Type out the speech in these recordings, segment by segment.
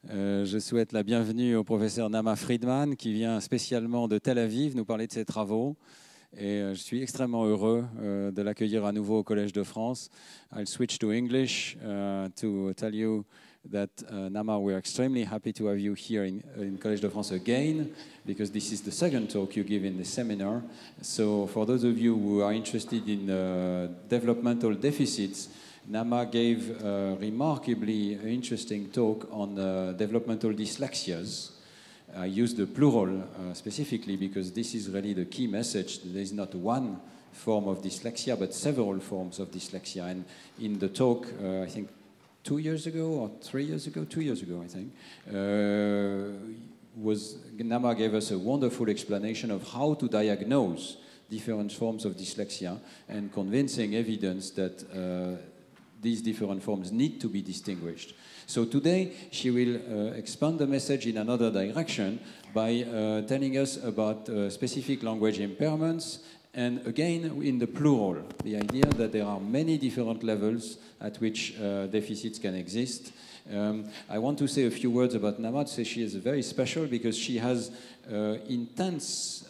Je souhaite la bienvenue au professeur Naama Friedmann qui vient spécialement de Tel-Aviv nous parler de ses travaux. Et je suis extrêmement heureux de l'accueillir à nouveau au Collège de France. I'll switch to English to tell you that Naama, we're extremely happy to have you here in Collège de France again, because this is the second talk you give in the seminar. So for those of you who are interested in developmental deficits, Naama gave a remarkably interesting talk on developmental dyslexias. I use the plural specifically because this is really the key message. There is not one form of dyslexia, but several forms of dyslexia. And in the talk, I think 2 years ago or 3 years ago, 2 years ago, I think, Naama gave us a wonderful explanation of how to diagnose different forms of dyslexia and convincing evidence that these different forms need to be distinguished. So today she will expand the message in another direction by telling us about specific language impairments, and again in the plural, the idea that there are many different levels at which deficits can exist. I want to say a few words about Naama. She is very special because she has intense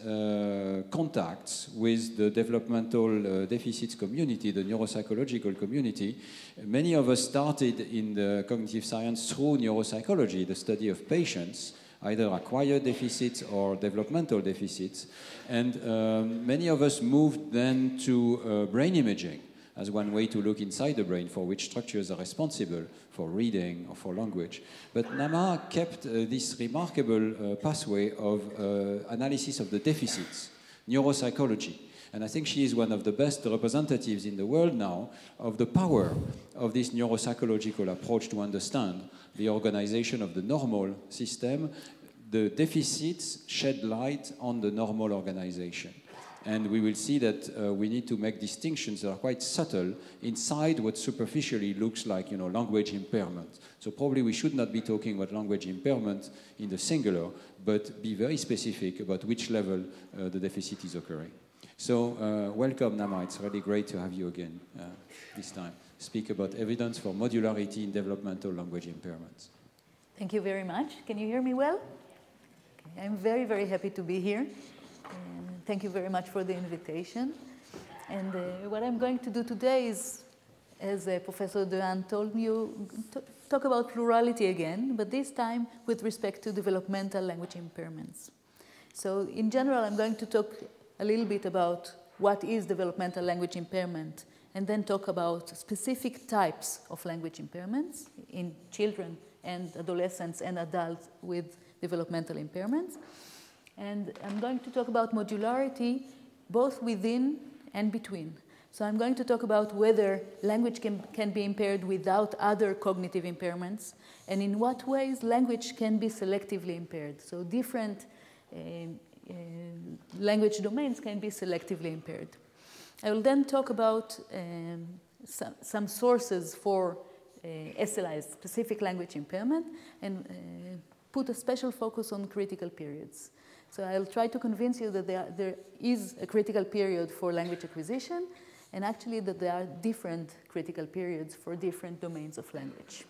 contacts with the developmental deficits community, the neuropsychological community. Many of us started in the cognitive science through neuropsychology, the study of patients, either acquired deficits or developmental deficits. And many of us moved then to brain imaging as one way to look inside the brain for which structures are responsible for reading or for language. But Naama kept this remarkable pathway of analysis of the deficits, neuropsychology. And I think she is one of the best representatives in the world now of the power of this neuropsychological approach to understand the organization of the normal system. The deficits shed light on the normal organization. And we will see that we need to make distinctions that are quite subtle inside what superficially looks like, language impairment. So probably we should not be talking about language impairment in the singular, but be very specific about which level the deficit is occurring. So welcome, Naama. It's really great to have you again this time. Speak about evidence for modularity in developmental language impairments. Thank you very much. Can you hear me well? Okay. I'm very, very happy to be here. Thank you very much for the invitation. And what I'm going to do today is, as Professor Dehaene told you, talk about plurality again, but this time with respect to developmental language impairments. So in general, I'm going to talk a little bit about what is developmental language impairment, and then talk about specific types of language impairments in children and adolescents and adults with developmental impairments. And I'm going to talk about modularity both within and between. So I'm going to talk about whether language can be impaired without other cognitive impairments, and in what ways language can be selectively impaired. So different language domains can be selectively impaired. I will then talk about some sources for SLI, specific language impairment, and put a special focus on critical periods. So I'll try to convince you that there is a critical period for language acquisition, and actually that there are different critical periods for different domains of language.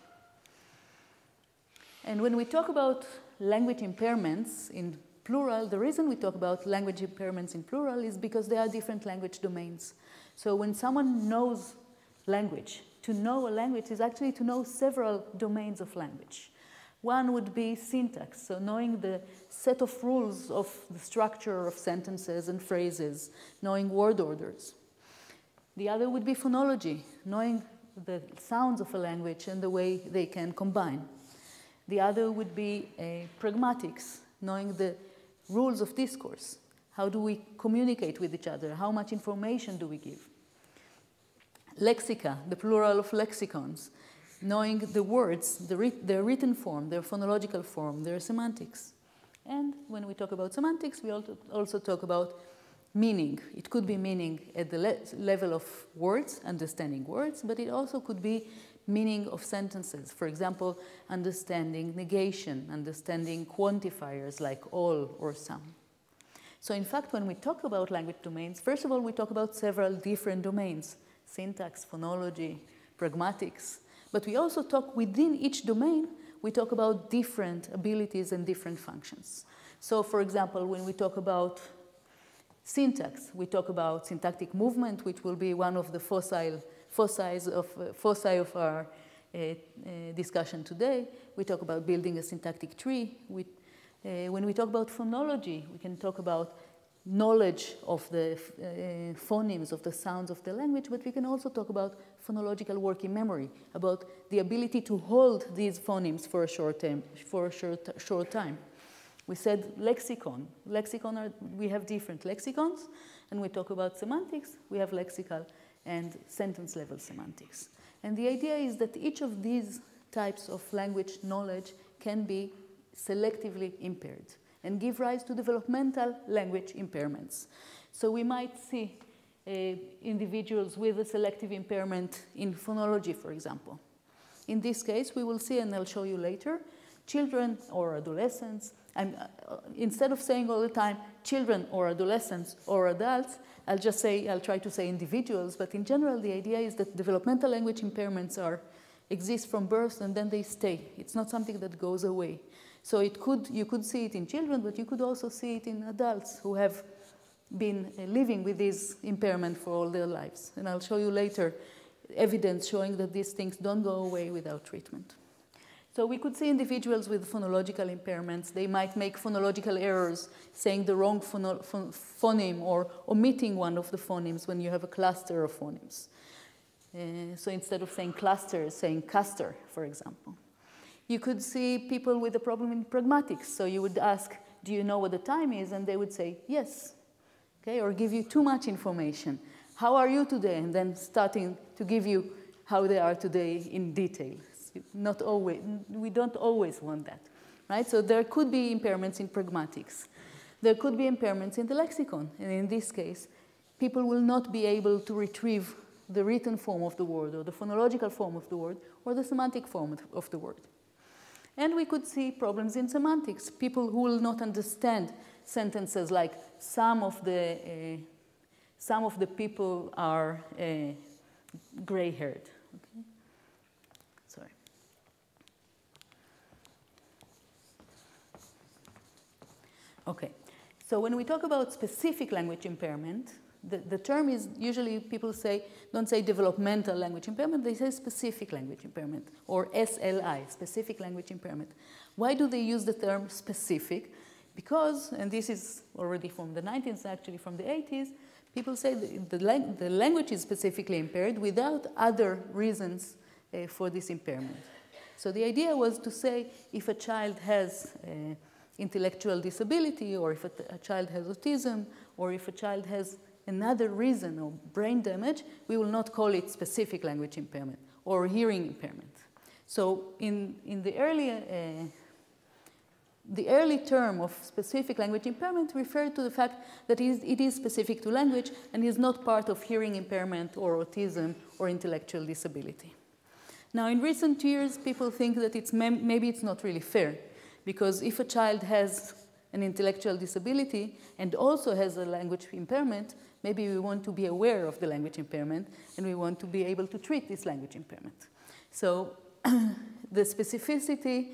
And when we talk about language impairments in plural, the reason we talk about language impairments in plural is because there are different language domains. So when someone knows language, to know a language is actually to know several domains of language. One would be syntax, so knowing the set of rules of the structure of sentences and phrases, knowing word orders. The other would be phonology, knowing the sounds of a language and the way they can combine. The other would be pragmatics, knowing the rules of discourse. How do we communicate with each other? How much information do we give? Lexica, the plural of lexicons, knowing the words, their written form, their phonological form, their semantics. And when we talk about semantics, we also talk about meaning. It could be meaning at the level of words, understanding words, but it also could be meaning of sentences. For example, understanding negation, understanding quantifiers like all or some. So in fact, when we talk about language domains, first of all, we talk about several different domains: syntax, phonology, pragmatics. But we also talk within each domain we talk about different abilities and different functions. So, for example, when we talk about syntax, we talk about syntactic movement, which will be one of the foci of our discussion today. We talk about building a syntactic tree. When we talk about phonology, we can talk about knowledge of the phonemes, of the sounds of the language, but we can also talk about phonological working memory, about the ability to hold these phonemes for a short time. We said lexicon. We have different lexicons, and we talk about semantics. We have lexical and sentence-level semantics. And the idea is that each of these types of language knowledge can be selectively impaired and give rise to developmental language impairments. So we might see individuals with a selective impairment in phonology, for example. In this case, we will see, and I'll show you later, children or adolescents. Instead of saying all the time children or adolescents or adults, I'll try to say individuals, but in general, the idea is that developmental language impairments exist from birth and then they stay. It's not something that goes away. So you could see it in children, but you could also see it in adults who have been living with this impairment for all their lives. And I'll show you later evidence showing that these things don't go away without treatment. So we could see individuals with phonological impairments. They might make phonological errors, saying the wrong phoneme or omitting one of the phonemes when you have a cluster of phonemes. So instead of saying cluster, saying castor, for example. You could see people with a problem in pragmatics. So you would ask, do you know what the time is? And they would say, yes. Okay? Or give you too much information. How are you today? And then starting to give you how they are today in detail. Not always. We don't always want that. Right? So there could be impairments in pragmatics. There could be impairments in the lexicon. And in this case, people will not be able to retrieve the written form of the word or the phonological form of the word or the semantic form of the word. And we could see problems in semantics. People who will not understand sentences like some of the people are gray-haired. Okay? Sorry. Okay. So when we talk about specific language impairment, the term is usually people don't say developmental language impairment, they say specific language impairment, or SLI, specific language impairment. Why do they use the term specific? Because, and this is already from the 19th, actually from the 80s, people say the language is specifically impaired without other reasons for this impairment. So the idea was to say if a child has intellectual disability, or if a child has autism, or if a child has another reason or brain damage, we will not call it specific language impairment or hearing impairment. So in the early term of specific language impairment referred to the fact that it is specific to language and is not part of hearing impairment or autism or intellectual disability. Now, in recent years, people think that maybe it's not really fair, because if a child has an intellectual disability and also has a language impairment, maybe we want to be aware of the language impairment and we want to be able to treat this language impairment. So the specificity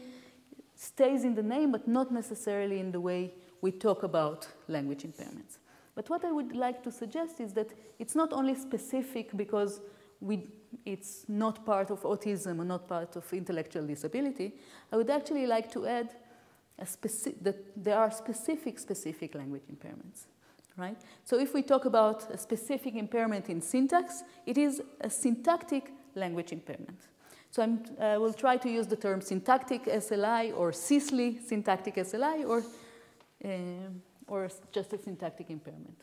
stays in the name, but not necessarily in the way we talk about language impairments. But what I would like to suggest is that it's not only specific because it's not part of autism or not part of intellectual disability. I would actually like to add that there are specific language impairments, right? So if we talk about a specific impairment in syntax, it is a syntactic language impairment. So I will try to use the term syntactic SLI or CISLI, syntactic SLI, or just a syntactic impairment.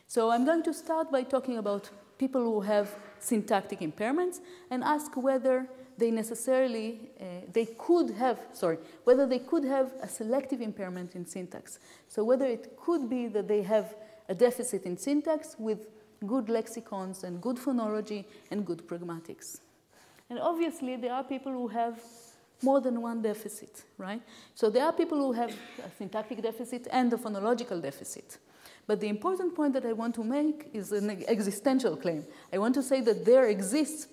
So I'm going to start by talking about people who have syntactic impairments and ask whether they necessarily, whether they could have a selective impairment in syntax. So whether it could be that they have a deficit in syntax with good lexicons and good phonology and good pragmatics. And obviously, there are people who have more than one deficit, right? So there are people who have a syntactic deficit and a phonological deficit. But the important point that I want to make is an existential claim. I want to say that there exist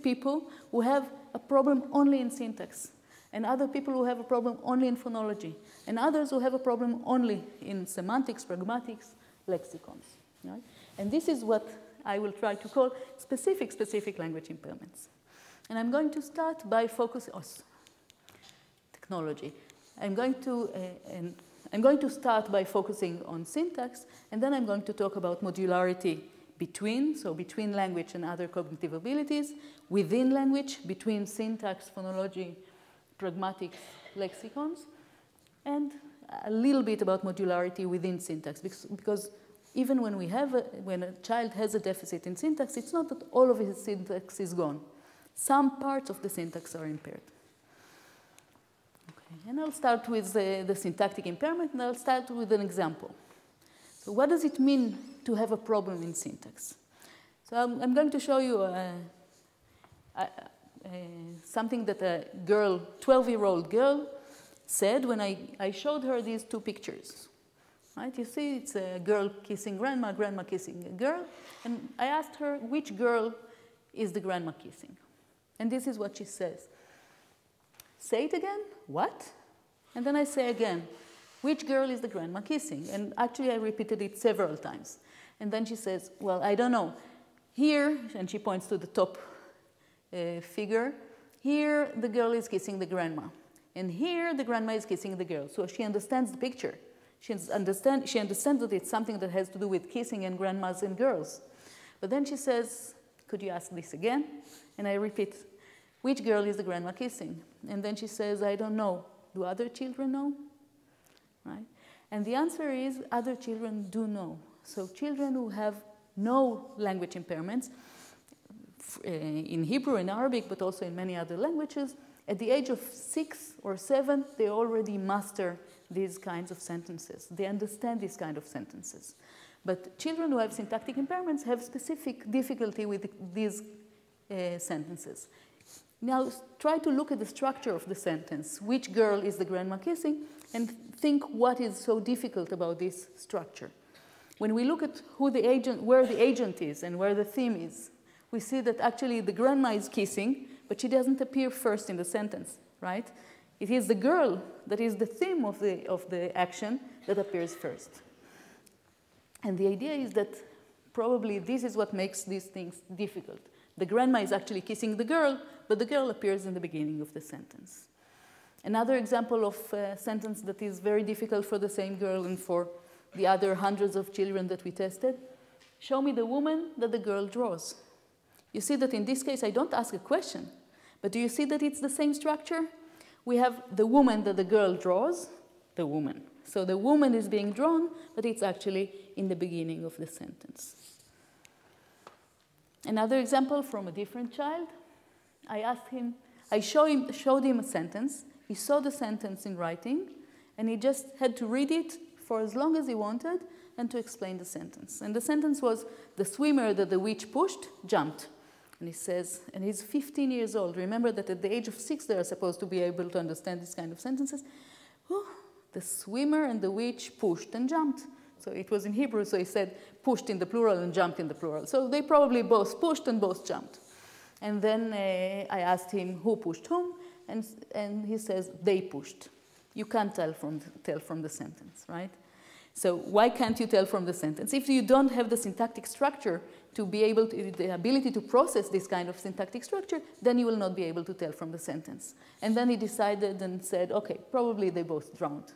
people who have a problem only in syntax. and other people who have a problem only in phonology, and others who have a problem only in semantics, pragmatics, lexicons. Right? And this is what I will try to call specific language impairments. And I'm going to start by focusing on technology. I'm going to start by focusing on syntax, and then I'm going to talk about modularity between language and other cognitive abilities, within language, between syntax, phonology, pragmatics, lexicons, and a little bit about modularity within syntax, because even when when a child has a deficit in syntax, it's not that all of his syntax is gone. Some parts of the syntax are impaired. Okay. And I'll start with the syntactic impairment, and I'll start with an example. So what does it mean to have a problem in syntax? So I'm going to show you something that a girl, 12-year-old girl, said when I showed her these two pictures. Right? You see, it's a girl kissing grandma, grandma kissing a girl, and I asked her which girl is the grandma kissing. And this is what she says. Say it again. What? And then I say again, which girl is the grandma kissing? And actually I repeated it several times. And then she says, well, I don't know. Here, and she points to the top figure, here the girl is kissing the grandma. And here the grandma is kissing the girl. So she understands the picture. She understands that it's something that has to do with kissing and grandmas and girls. But then she says, could you ask this again? And I repeat, which girl is the grandma kissing? And then she says, I don't know. Do other children know? Right? And the answer is other children do know. So children who have no language impairments, in Hebrew, in Arabic, but also in many other languages, at the age of 6 or 7, they already master these kinds of sentences. They understand these kind of sentences. But children who have syntactic impairments have specific difficulty with these sentences. Now, try to look at the structure of the sentence. Which girl is the grandma kissing? And think what is so difficult about this structure. When we look at where the agent is and where the theme is, we see that actually the grandma is kissing, but she doesn't appear first in the sentence, right? It is the girl that is the theme of the action that appears first. And the idea is that probably this is what makes these things difficult. The grandma is actually kissing the girl, but the girl appears in the beginning of the sentence. Another example of a sentence that is very difficult for the same girl and for the other hundreds of children that we tested. Show me the woman that the girl draws. You see that in this case, I don't ask a question, but do you see that it's the same structure? We have the woman that the girl draws, the woman. So the woman is being drawn, but it's actually in the beginning of the sentence. Another example from a different child. I showed him a sentence. He saw the sentence in writing, and he just had to read it for as long as he wanted and to explain the sentence. And the sentence was, the swimmer that the witch pushed jumped. And he says, and he's 15 years old. Remember that at the age of 6, they are supposed to be able to understand these kind of sentences. Oh, the swimmer and the witch pushed and jumped. So it was in Hebrew, so he said pushed in the plural and jumped in the plural. So they probably both pushed and both jumped. And then I asked him who pushed whom, and he says they pushed. You can't tell from the sentence, right? So why can't you tell from the sentence? If you don't have the syntactic structure to be able to, the ability to process this kind of syntactic structure, then you will not be able to tell from the sentence. And then he decided and said, okay, probably they both drowned.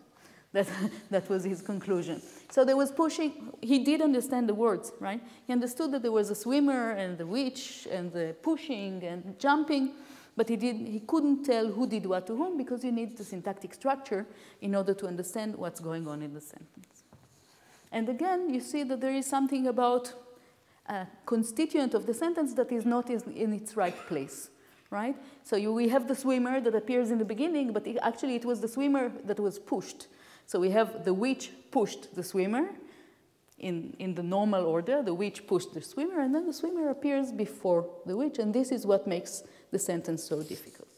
That was his conclusion. So there was pushing. He did understand the words, right? He understood that there was a swimmer and the witch and the pushing and jumping, but he couldn't tell who did what to whom because you need the syntactic structure in order to understand what's going on in the sentence. And again, you see that there is something about a constituent of the sentence that is not in its right place, right? So we have the swimmer that appears in the beginning, but actually it was the swimmer that was pushed. So we have the witch pushed the swimmer in the normal order. The witch pushed the swimmer, and then the swimmer appears before the witch, and this is what makes the sentence so difficult.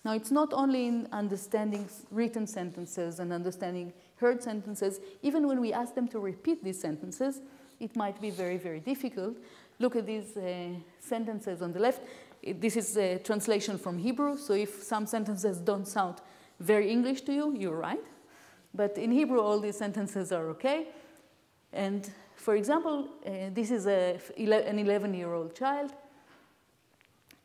Now, it's not only in understanding written sentences and understanding heard sentences. Even when we ask them to repeat these sentences, it might be very, very difficult. Look at these sentences on the left. this is a translation from Hebrew, so if some sentences don't sound very English to you, you're right. But in Hebrew, all these sentences are okay. And for example, this is an 11-year-old child.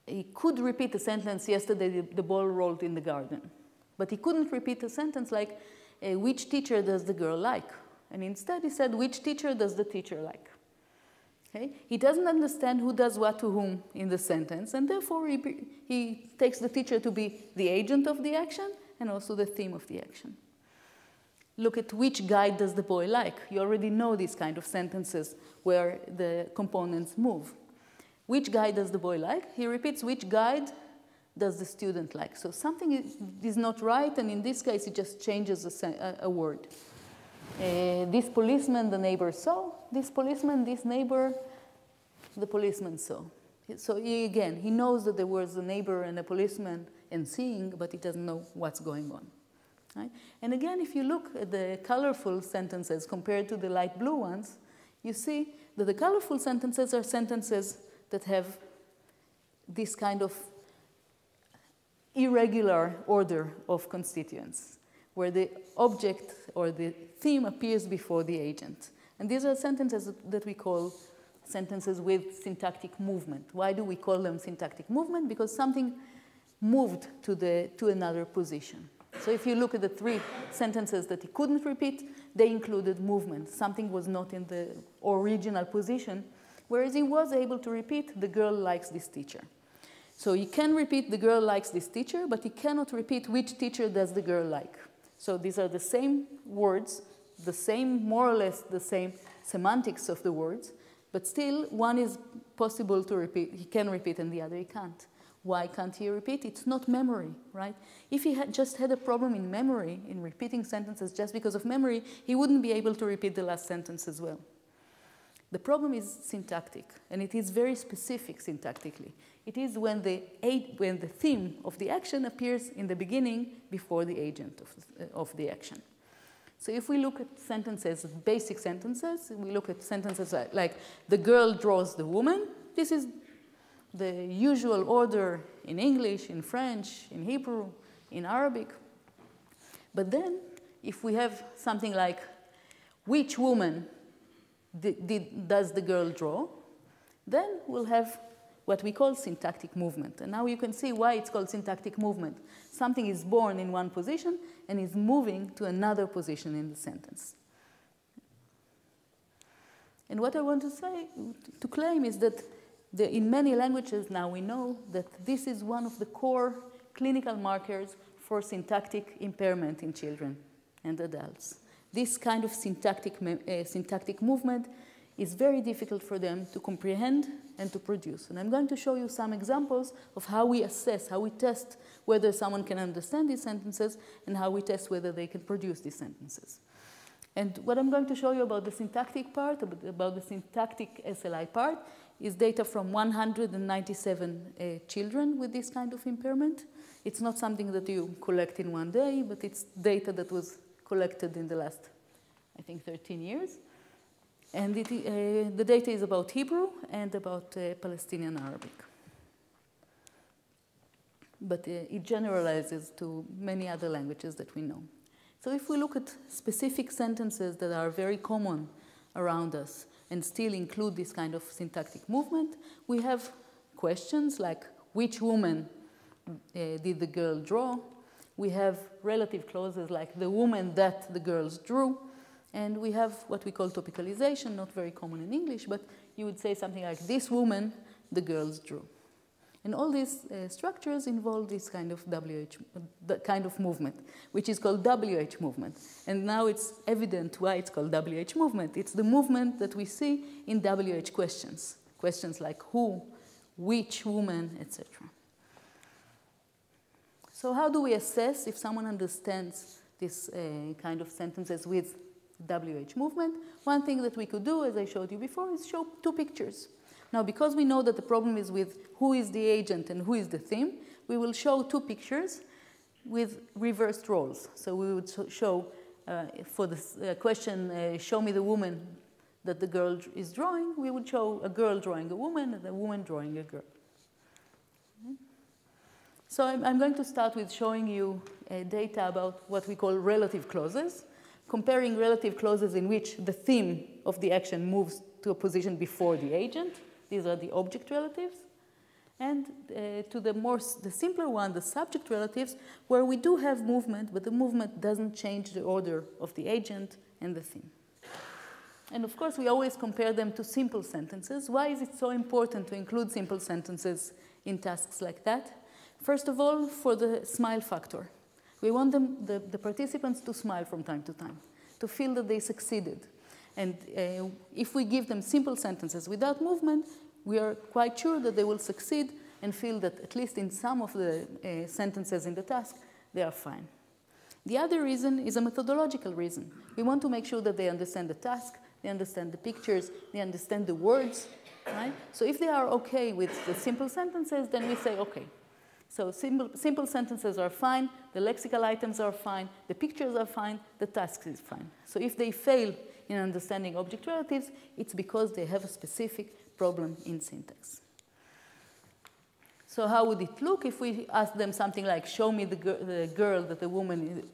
He could repeat a sentence, yesterday the ball rolled in the garden. But he couldn't repeat a sentence like, which teacher does the girl like? And instead he said, which teacher does the teacher like? Okay? He doesn't understand who does what to whom in the sentence, and therefore he takes the teacher to be the agent of the action and also the theme of the action. Look at which guide does the boy like. You already know these kind of sentences where the components move. Which guide does the boy like? He repeats, which guide does the student like? So something is not right, and in this case it just changes a word. This policeman the neighbor saw. This policeman, this neighbor, the policeman saw. So again, he knows that there was a neighbor and a policeman and seeing, but he doesn't know what's going on. Right? And again, if you look at the colorful sentences compared to the light blue ones, you see that the colorful sentences are sentences that have this kind of irregular order of constituents, where the object or the theme appears before the agent. And these are sentences that we call sentences with syntactic movement. Why do we call them syntactic movement? Because something moved to another position. So if you look at the three sentences that he couldn't repeat, they included movement. Something was not in the original position, whereas he was able to repeat, the girl likes this teacher. So he can repeat, the girl likes this teacher, but he cannot repeat, which teacher does the girl like. So these are the same words, the same, more or less the same semantics of the words, but still one is possible to repeat, he can repeat and the other he can't. Why can't he repeat? It's not memory, right? If he had just had a problem in memory, in repeating sentences just because of memory, he wouldn't be able to repeat the last sentence as well. The problem is syntactic, and it is very specific syntactically. It is when the theme of the action appears in the beginning before the agent of the action. So if we look at sentences, basic sentences, we look at sentences like the girl draws the woman. This is the usual order in English, in French, in Hebrew, in Arabic. But then, if we have something like, which woman does the girl draw? Then we'll have what we call syntactic movement. And now you can see why it's called syntactic movement. Something is born in one position and is moving to another position in the sentence. And what I want to say, to claim, is that in many languages now we know that this is one of the core clinical markers for syntactic impairment in children and adults. This kind of syntactic movement is very difficult for them to comprehend and to produce. And I'm going to show you some examples of how we assess, how we test whether someone can understand these sentences and how we test whether they can produce these sentences. And what I'm going to show you about the syntactic part, about the syntactic SLI part, is data from 197 children with this kind of impairment. It's not something that you collect in one day, but it's data that was collected in the last, I think, 13 years. And the data is about Hebrew and about Palestinian Arabic. But it generalizes to many other languages that we know. So if we look at specific sentences that are very common around us and still include this kind of syntactic movement, we have questions like, which woman did the girl draw? We have relative clauses like, the woman that the girls drew. And we have what we call topicalization, not very common in English, but you would say something like, this woman the girls drew. And all these structures involve this kind of movement, which is called WH movement. And now it's evident why it's called WH movement. It's the movement that we see in WH questions. Questions like who, which woman, etc. So how do we assess if someone understands this kind of sentences with WH movement? One thing that we could do, as I showed you before, is show two pictures. Now, because we know that the problem is with who is the agent and who is the theme, we will show two pictures with reversed roles. So we would show, for the question, show me the woman that the girl is drawing, we would show a girl drawing a woman and a woman drawing a girl. So I'm going to start with showing you data about what we call relative clauses, comparing relative clauses in which the theme of the action moves to a position before the agent. These are the object relatives. And to the simpler one, the subject relatives, where we do have movement, but the movement doesn't change the order of the agent and the theme. And of course, we always compare them to simple sentences. Why is it so important to include simple sentences in tasks like that? First of all, for the smile factor. We want the participants to smile from time to time, to feel that they succeeded. And if we give them simple sentences without movement, we are quite sure that they will succeed and feel that at least in some of the sentences in the task, they are fine. The other reason is a methodological reason. We want to make sure that they understand the task, they understand the pictures, they understand the words, right? So if they are okay with the simple sentences, then we say, okay. So simple sentences are fine, the lexical items are fine, the pictures are fine, the task is fine. So if they fail in understanding object relatives, it's because they have a specific problem in syntax. So how would it look if we ask them something like, show me the girl that the woman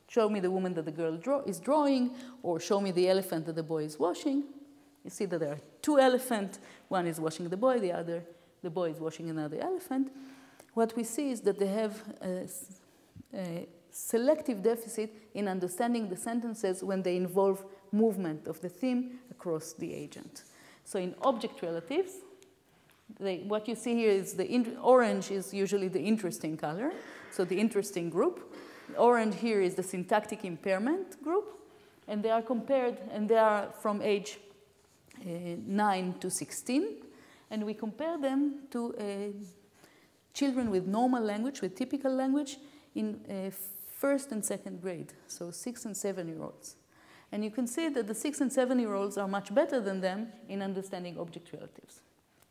show me the woman that the girl is drawing, or show me the elephant that the boy is washing. You see that there are two elephants. One is washing the boy, the boy is washing another elephant. What we see is that they have a selective deficit in understanding the sentences when they involve movement of the theme across the agent. So in object relatives, what you see here is orange is usually the interesting color, so the interesting group. Orange here is the syntactic impairment group, and they are compared, and they are from age 9 to 16, and we compare them to children with normal language, with typical language, in first and second grade, so 6 and 7-year-olds. And you can see that the 6 and 7-year-olds are much better than them in understanding object relatives.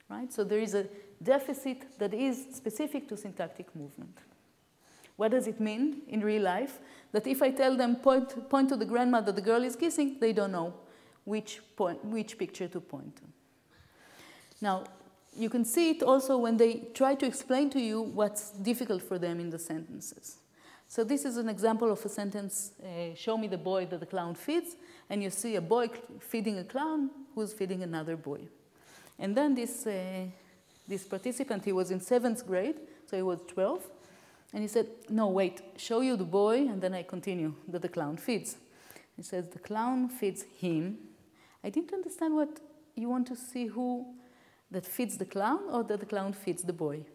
Right? So there is a deficit that is specific to syntactic movement. What does it mean in real life? That if I tell them point to the grandma that the girl is kissing, they don't know which picture to point to. Now, you can see it also when they try to explain to you what's difficult for them in the sentences. So this is an example of a sentence, show me the boy that the clown feeds, and you see a boy feeding a clown who's feeding another boy. And then this participant, he was in 7th grade, so he was 12, and he said, no, wait, show you the boy, and then I continue that the clown feeds. He says, the clown feeds him. I didn't understand what you want to see, who that feeds the clown or that the clown feeds the boy.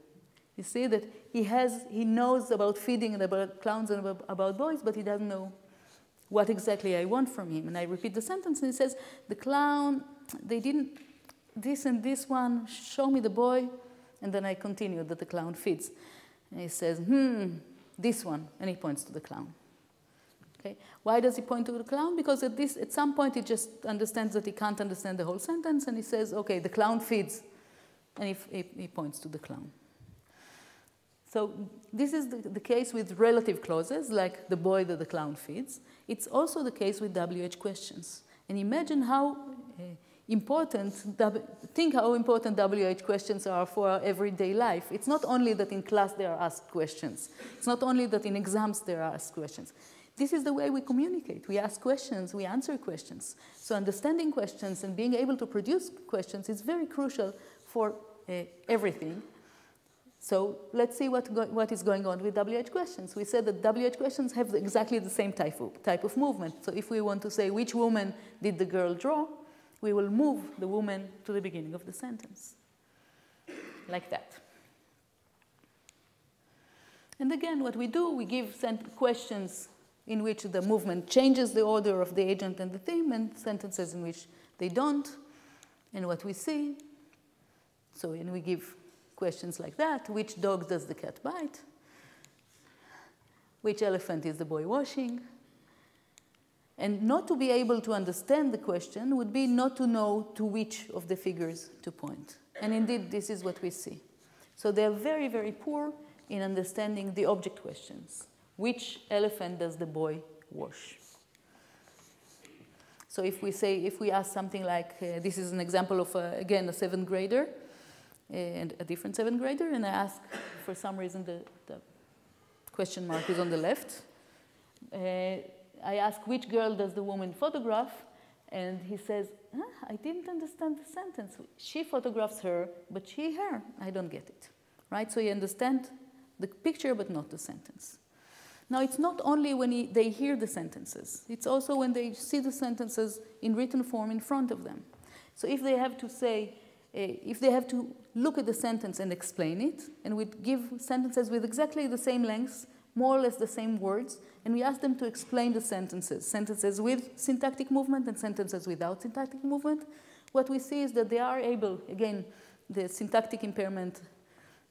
You see that he knows about feeding and about clowns and about boys, but he doesn't know what exactly I want from him. And I repeat the sentence, and he says, the clown, they didn't, this and this one, show me the boy, and then I continue that the clown feeds. And he says, this one, and he points to the clown. Okay. Why does he point to the clown? Because at some point he just understands that he can't understand the whole sentence, and he says, okay, the clown feeds, and he points to the clown. So this is the case with relative clauses, like the boy that the clown feeds. It's also the case with WH questions. And imagine how think how important WH questions are for our everyday life. It's not only that in class they are asked questions. It's not only that in exams they are asked questions. This is the way we communicate. We ask questions, we answer questions. So understanding questions and being able to produce questions is very crucial for everything. So let's see what is going on with WH questions. We said that WH questions have exactly the same type of movement. So if we want to say, which woman did the girl draw, we will move the woman to the beginning of the sentence, like that. And again, what we do, we give questions in which the movement changes the order of the agent and the theme, and sentences in which they don't. And what we see, so when we give questions like that, which dog does the cat bite? Which elephant is the boy washing? And not to be able to understand the question would be not to know to which of the figures to point. And indeed, this is what we see. So they're very, very poor in understanding the object questions. Which elephant does the boy wash? So if we ask something like, this is an example of, again, a 7th grader, and a different 7th grader, and I ask, for some reason, the question mark is on the left. I ask, which girl does the woman photograph? And he says, I didn't understand the sentence. She photographs her, but she her. I don't get it, right? So you understand the picture, but not the sentence. Now, it's not only when they hear the sentences. It's also when they see the sentences in written form in front of them. So if they have to say, if they have to look at the sentence and explain it, and we give sentences with exactly the same lengths, more or less the same words, and we ask them to explain the sentences with syntactic movement and sentences without syntactic movement, what we see is that they are able, again, the syntactic impairment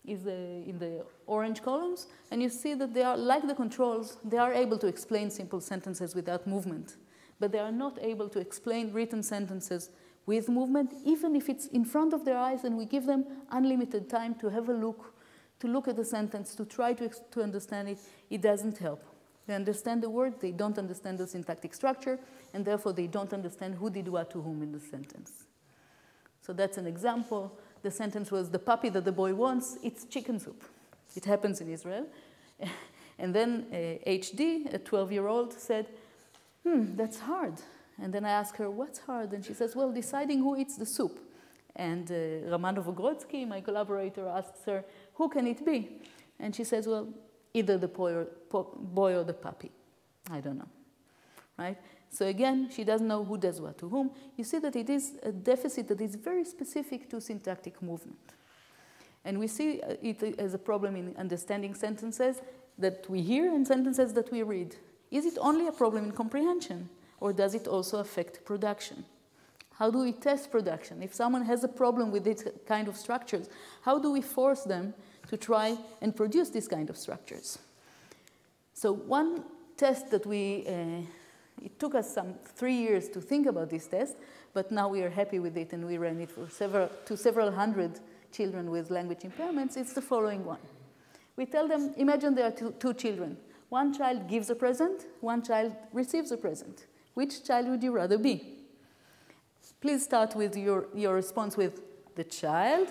is in the orange columns, and you see that they are, like the controls, they are able to explain simple sentences without movement, but they are not able to explain written sentences with movement, even if it's in front of their eyes and we give them unlimited time to have a look, to look at the sentence, to try to understand it. It doesn't help. They understand the word, they don't understand the syntactic structure, and therefore they don't understand who did what to whom in the sentence. So that's an example. The sentence was, the puppy that the boy wants, it's chicken soup. It happens in Israel. And then HD, a 12-year-old, said, that's hard. And then I asked her, what's hard? And she says, well, deciding who eats the soup. And Romanov-Ogrodsky, my collaborator, asks her, who can it be? And she says, well, either the boy or the puppy. I don't know, right? So again, she doesn't know who does what to whom. You see that it is a deficit that is very specific to syntactic movement. And we see it as a problem in understanding sentences that we hear and sentences that we read. Is it only a problem in comprehension, or does it also affect production? How do we test production? If someone has a problem with this kind of structures, how do we force them to try and produce this kind of structures? So one test that it took us some 3 years to think about this test, but now we are happy with it and we ran it for several hundred children with language impairments. It's the following one. We tell them, imagine there are two children. One child gives a present, one child receives a present. Which child would you rather be? Please start with your response with the child.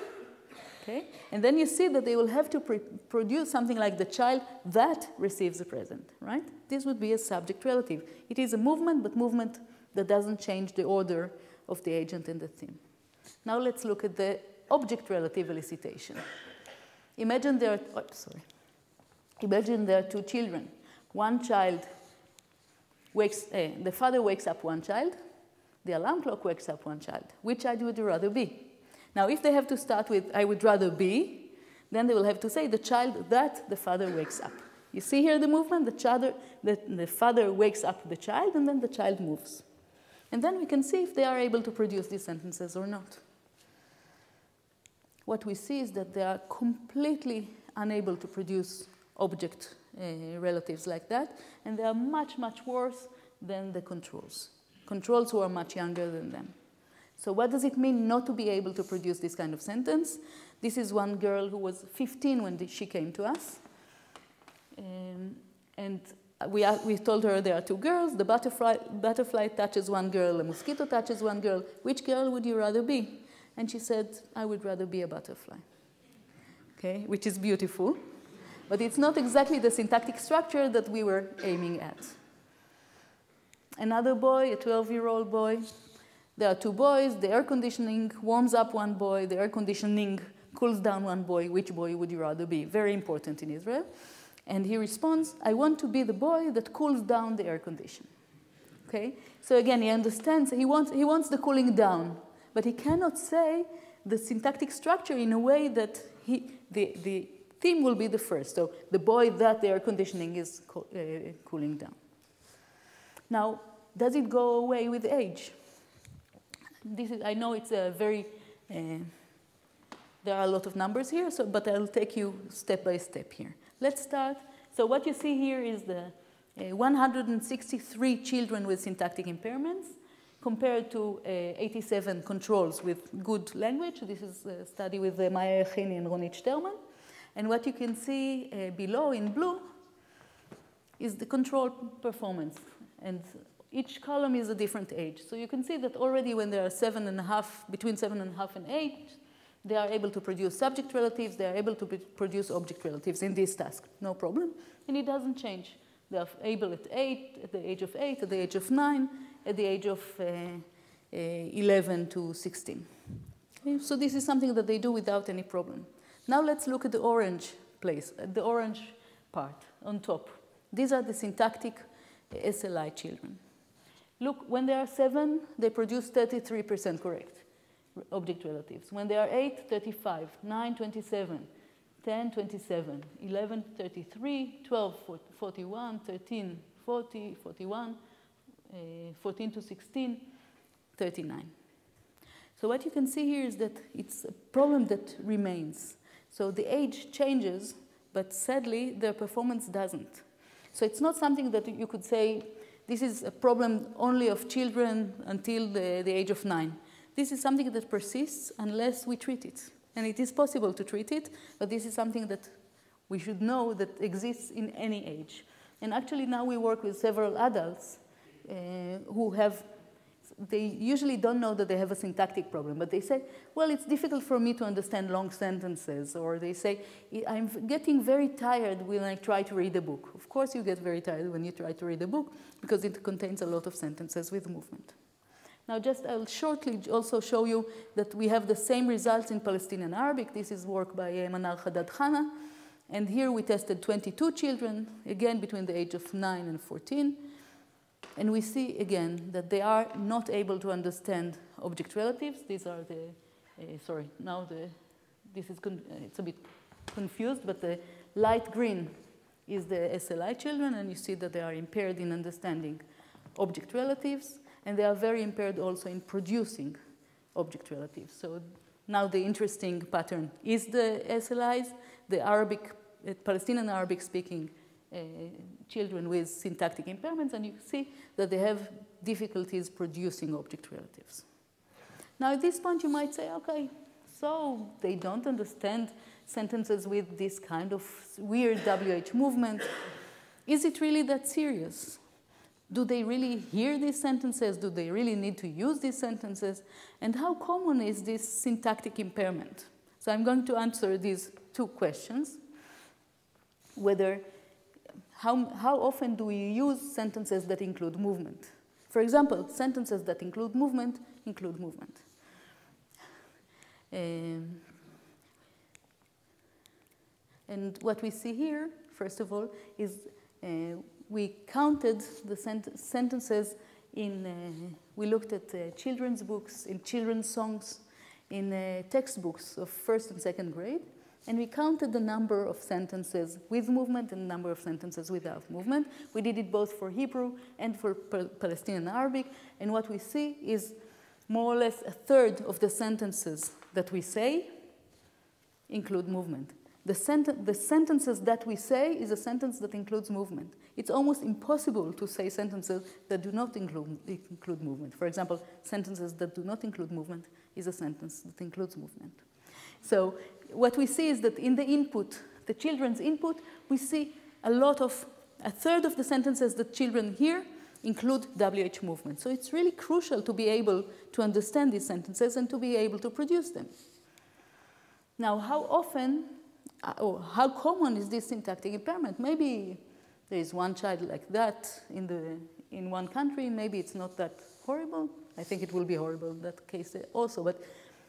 Okay? And then you see that they will have to produce something like the child that receives a present, right? This would be a subject relative. It is a movement, but movement that doesn't change the order of the agent and the theme. Now let's look at the object relative elicitation. Imagine there are two children. One child the father wakes up one child, the alarm clock wakes up one child. Which child would you rather be? Now, if they have to start with, I would rather be, then they will have to say the child that the father wakes up. You see here the movement? The father wakes up the child, and then the child moves. And then we can see if they are able to produce these sentences or not. What we see is that they are completely unable to produce object relatives like that, and they are much, much worse than the controls who are much younger than them. So what does it mean not to be able to produce this kind of sentence? This is one girl who was 15 when she came to us. And we told her there are two girls. The butterfly touches one girl, a mosquito touches one girl. Which girl would you rather be? And she said, I would rather be a butterfly. Okay, which is beautiful. But it's not exactly the syntactic structure that we were aiming at. Another boy, a 12-year-old boy. There are two boys. The air conditioning warms up one boy. The air conditioning cools down one boy. Which boy would you rather be? Very important in Israel. And he responds, I want to be the boy that cools down the air condition. Okay? So again, he understands, he wants the cooling down. But he cannot say the syntactic structure in a way that the theme will be the first. So the boy that the air conditioning is cooling down. Now, does it go away with age? I know it's a very, there are a lot of numbers here, but I'll take you step by step here. Let's start. So what you see here is the 163 children with syntactic impairments compared to 87 controls with good language. This is a study with Maya Echini and Ronit Sterman. And what you can see below in blue is the control performance. And each column is a different age. So you can see that already when there are between 7.5 and 8, They are able to produce subject relatives. They are able to produce object relatives in this task. No problem. And it doesn't change. They are able at 8, at the age of 8, at the age of 9, at the age of 11 to 16. Okay? So this is something that they do without any problem. Now let's look at the orange place, the orange part on top. These are the syntactic SLI children. Look, when they are 7, they produce 33% correct object relatives. When they are 8, 35, 9, 27, 10, 27, 11, 33, 12, 41, 13, 40, 41, 14 to 16, 39. So what you can see here is that it's a problem that remains. So the age changes, but sadly, their performance doesn't. So it's not something that you could say, this is a problem only of children until the age of 9. This is something that persists unless we treat it. And it is possible to treat it, but this is something that we should know that exists in any age. And actually now we work with several adults who have, they usually don't know that they have a syntactic problem, but they say, well, it's difficult for me to understand long sentences, or they say, I'm getting very tired when I try to read a book. Of course you get very tired when you try to read a book, because it contains a lot of sentences with movement. Now I'll shortly also show you that we have the same results in Palestinian Arabic. This is work by Manar Haddad Khana. And here we tested 22 children, again between the age of 9 and 14. And we see again that they are not able to understand object relatives. These are the, it's a bit confused, but the light green is the SLI children, and you see that they are impaired in understanding object relatives, and they are very impaired also in producing object relatives. So now the interesting pattern is the SLIs, the Arabic, Palestinian Arabic speaking children with syntactic impairments, and you see that they have difficulties producing object relatives. Now at this point you might say, okay, so they don't understand sentences with this kind of weird WH movement. Is it really that serious? Do they really hear these sentences? Do they really need to use these sentences? And how common is this syntactic impairment? So I'm going to answer these two questions. How often do we use sentences that include movement? For example, sentences that include movement include movement. And what we see here, first of all, is we counted the sentences in, we looked at children's books, in children's songs, in textbooks of 1st and 2nd grade, and we counted the number of sentences with movement and the number of sentences without movement. We did it both for Hebrew and for Palestinian Arabic, and what we see is more or less 1/3 of the sentences that we say include movement. The sentences that we say is a sentence that includes movement. It's almost impossible to say sentences that do not include movement. For example, sentences that do not include movement is a sentence that includes movement. So what we see is that in the input, the children's input, we see a third of the sentences that children hear include WH movement. So it's really crucial to be able to understand these sentences and to be able to produce them. Now, how common is this syntactic impairment? Maybe there is one child like that in one country. Maybe it's not that horrible. I think it will be horrible in that case also. But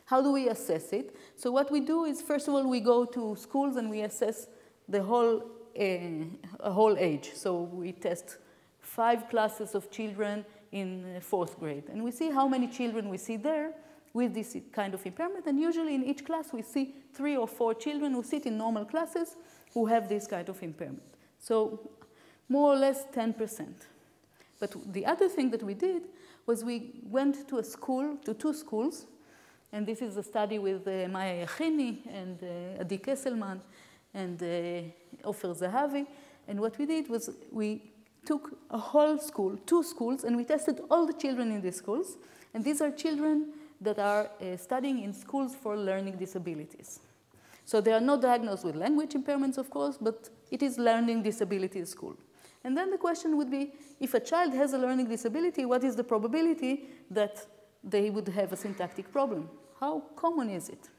how do we assess it? So what we do is, first of all, we go to schools and we assess the whole age. So we test 5 classes of children in 4th grade. And we see how many children we see there with this kind of impairment. And usually in each class we see 3 or 4 children who sit in normal classes who have this kind of impairment. So more or less 10%. But the other thing that we did was we went to to 2 schools. And this is a study with Maya Yachini and Adi Kesselman and Ofer Zahavi. And what we did was we took a whole school, 2 schools, and we tested all the children in these schools. And these are children that are studying in schools for learning disabilities. So they are not diagnosed with language impairments, of course, but it is learning disability school. And then the question would be, if a child has a learning disability, what is the probability that they would have a syntactic problem? How common is it?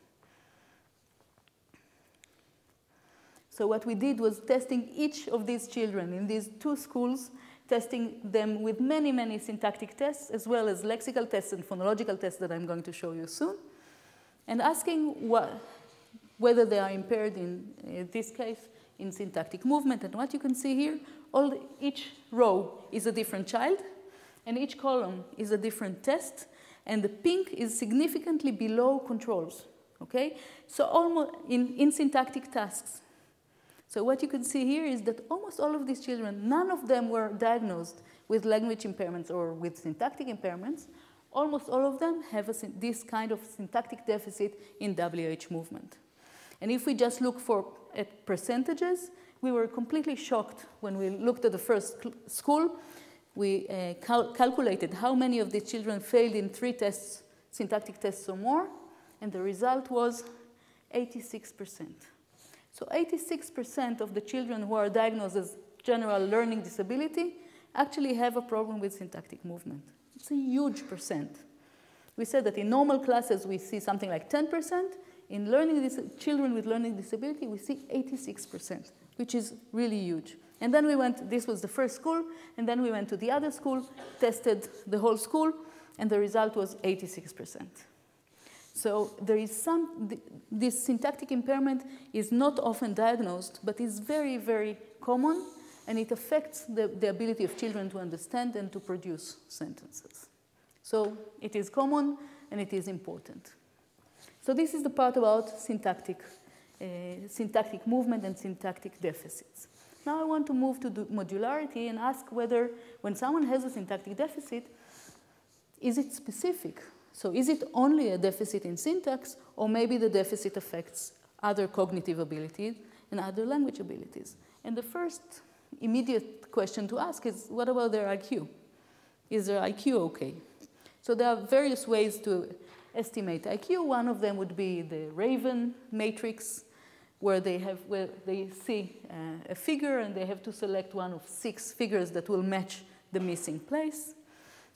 So what we did was testing each of these children in these 2 schools, testing them with many, many syntactic tests, as well as lexical tests and phonological tests that I'm going to show you soon, and asking whether they are impaired in this case in syntactic movement. And what you can see here, each row is a different child, and each column is a different test, and the pink is significantly below controls, okay? So almost in syntactic tasks. So what you can see here is that almost all of these children, none of them were diagnosed with language impairments or with syntactic impairments. Almost all of them have this kind of syntactic deficit in WH movement. And if we just look at percentages, we were completely shocked when we looked at the first school. We calculated how many of these children failed in 3 tests, syntactic tests or more, and the result was 86%. So 86% of the children who are diagnosed as general learning disability actually have a problem with syntactic movement. It's a huge percent. We said that in normal classes we see something like 10%. In children with learning disability, we see 86%, which is really huge. And then we went, this was the first school, and then we went to the other school, tested the whole school, and the result was 86%. So there is this syntactic impairment is not often diagnosed, but is very, very common, and it affects the ability of children to understand and to produce sentences. So it is common, and it is important. So this is the part about syntactic movement and syntactic deficits. Now I want to move to modularity and ask whether, when someone has a syntactic deficit, is it specific? So is it only a deficit in syntax, or maybe the deficit affects other cognitive abilities and other language abilities? And the first immediate question to ask is, what about their IQ? Is their IQ okay? So there are various ways to estimate IQ. One of them would be the Raven matrix, where they see a figure and they have to select one of 6 figures that will match the missing place.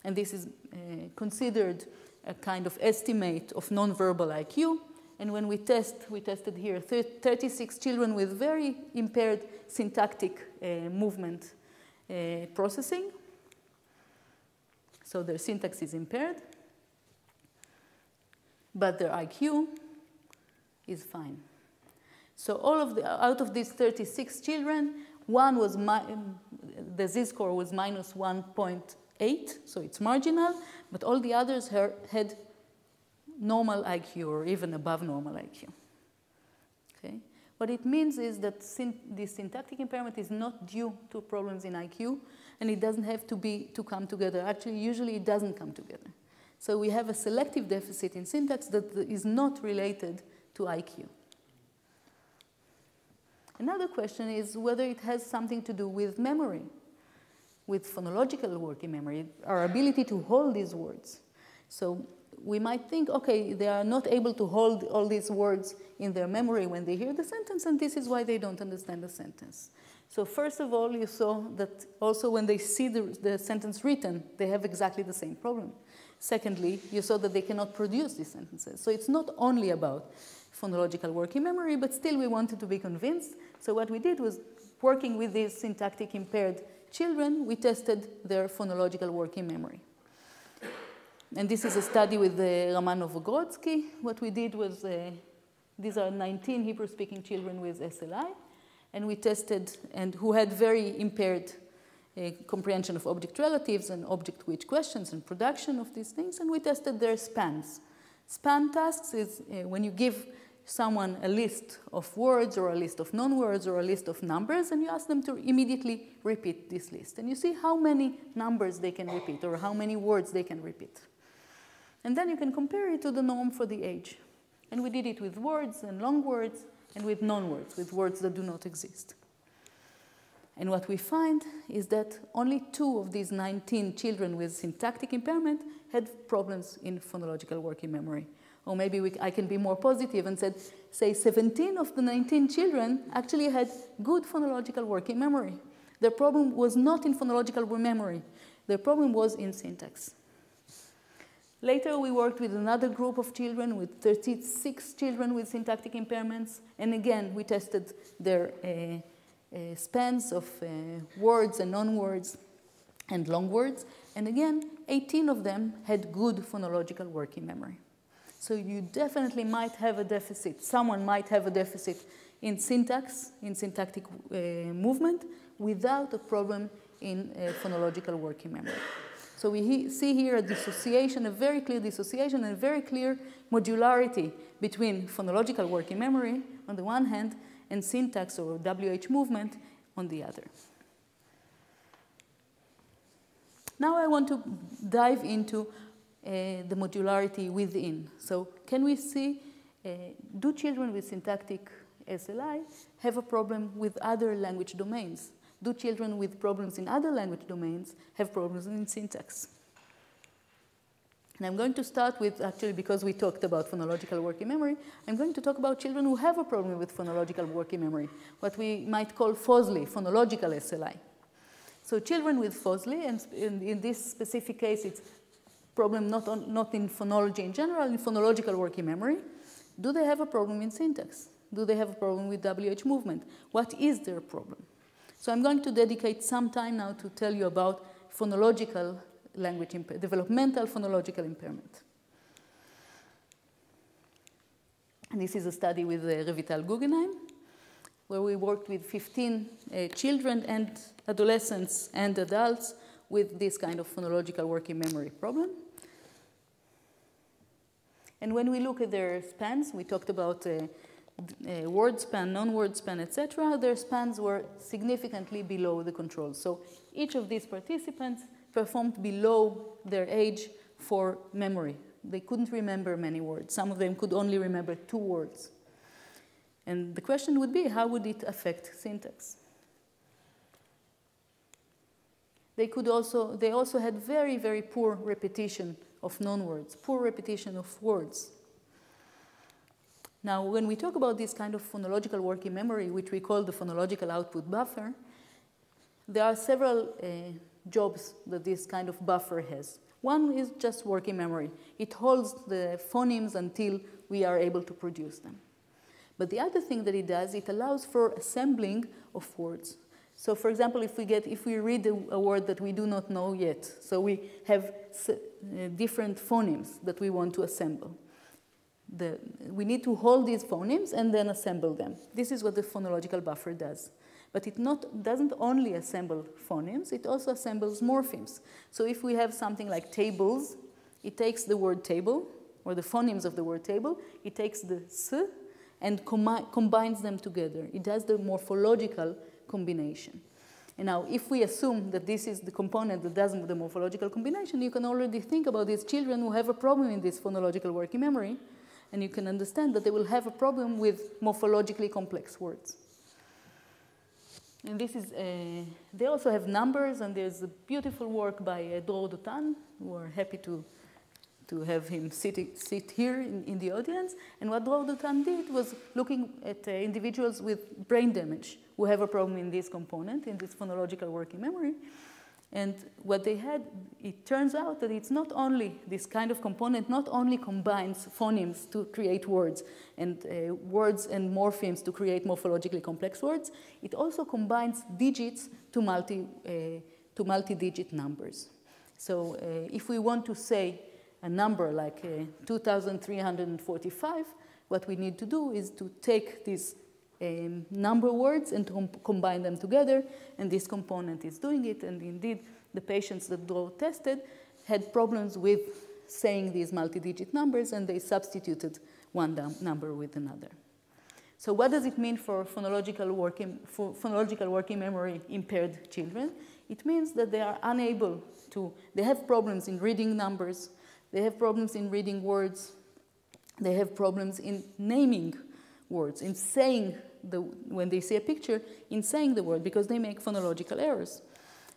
And this is considered a kind of estimate of nonverbal IQ. And when we tested here 36 children with very impaired syntactic movement processing. So their syntax is impaired, but their IQ is fine. So out of these 36 children, the z-score was minus 1.8, so it's marginal, but all the others had normal IQ or even above normal IQ. Okay? What it means is that this syntactic impairment is not due to problems in IQ, and it doesn't have to come together. Actually, usually it doesn't come together. So we have a selective deficit in syntax that is not related to IQ. Another question is whether it has something to do with memory, with phonological working memory, our ability to hold these words. So we might think, okay, they are not able to hold all these words in their memory when they hear the sentence, and this is why they don't understand the sentence. So first of all, you saw that also when they see the sentence written, they have exactly the same problem. Secondly, you saw that they cannot produce these sentences. So it's not only about phonological working memory, but still we wanted to be convinced. So what we did was, working with these syntactic impaired children, we tested their phonological working memory. And this is a study with Romanov-Ogrodsky. What we did was, these are 19 Hebrew-speaking children with SLI, and we tested, and who had very impaired comprehension of object relatives and object-which questions and production of these things, and we tested their spans. Span tasks is when you give someone a list of words or a list of non-words or a list of numbers, and you ask them to immediately repeat this list. And you see how many numbers they can repeat or how many words they can repeat. And then you can compare it to the norm for the age. And we did it with words and long words and with non-words, with words that do not exist. And what we find is that only 2 of these 19 children with syntactic impairment had problems in phonological working memory. Or maybe I can be more positive and say 17 of the 19 children actually had good phonological working memory. Their problem was not in phonological memory. Their problem was in syntax. Later, we worked with another group of children, with 36 children with syntactic impairments. And again, we tested their spans of words and non-words and long words. And again, 18 of them had good phonological working memory. So you definitely might have a deficit. Someone might have a deficit in syntax, in syntactic movement, without a problem in phonological working memory. So we see here a dissociation, a very clear dissociation, and a very clear modularity between phonological working memory on the one hand and syntax or WH movement on the other. Now I want to dive into the modularity within. So can we see, do children with syntactic SLI have a problem with other language domains? Do children with problems in other language domains have problems in syntax? And I'm going to start with, actually, because we talked about phonological working memory, I'm going to talk about children who have a problem with phonological working memory, what we might call FOSLI, phonological SLI. So children with FOSLI, and in this specific case, it's problem not in phonology in general, in phonological working memory. Do they have a problem in syntax? Do they have a problem with WH movement? What is their problem? So I'm going to dedicate some time now to tell you about phonological language developmental phonological impairment. And this is a study with Revital Guggenheim, where we worked with 15 children and adolescents and adults with this kind of phonological working memory problem. And when we look at their spans, we talked about word span, non-word span, etc. Their spans were significantly below the control. So each of these participants performed below their age for memory. They couldn't remember many words. Some of them could only remember 2 words. And the question would be, how would it affect syntax? They also had very, very poor repetition of non-words, poor repetition of words. Now, when we talk about this kind of phonological working memory, which we call the phonological output buffer, there are several jobs that this kind of buffer has. One is just working memory. It holds the phonemes until we are able to produce them. But the other thing that it does, it allows for assembling of words. So, for example, if we read a word that we do not know yet, so we have different phonemes that we want to assemble. We need to hold these phonemes and then assemble them. This is what the phonological buffer does. But it doesn't only assemble phonemes, it also assembles morphemes. So if we have something like tables, it takes the word table, or the phonemes of the word table, it takes the s and combines them together. It does the morphological combination. And now, if we assume that this is the component that does the morphological combination, you can already think about these children who have a problem in this phonological working memory, and you can understand that they will have a problem with morphologically complex words. And this is, they also have numbers, and there's a beautiful work by Dror Dotan. We're happy to have him sit here in the audience. And what Dror Dotan did was looking at individuals with brain damage who have a problem in this component, in this phonological working memory. And what they had, it turns out that it's not only this kind of component, not only combines phonemes to create words and morphemes to create morphologically complex words, it also combines digits to multi-digit numbers. So if we want to say a number like 2,345, what we need to do is to take these number words and to combine them together, and this component is doing it. And indeed, the patients that Dror tested had problems with saying these multi-digit numbers, and they substituted one number with another. So what does it mean for phonological working memory impaired children? It means that they are unable to, they have problems in reading numbers, they have problems in reading words, they have problems in naming words, in saying when they see a picture, in saying the word, because they make phonological errors.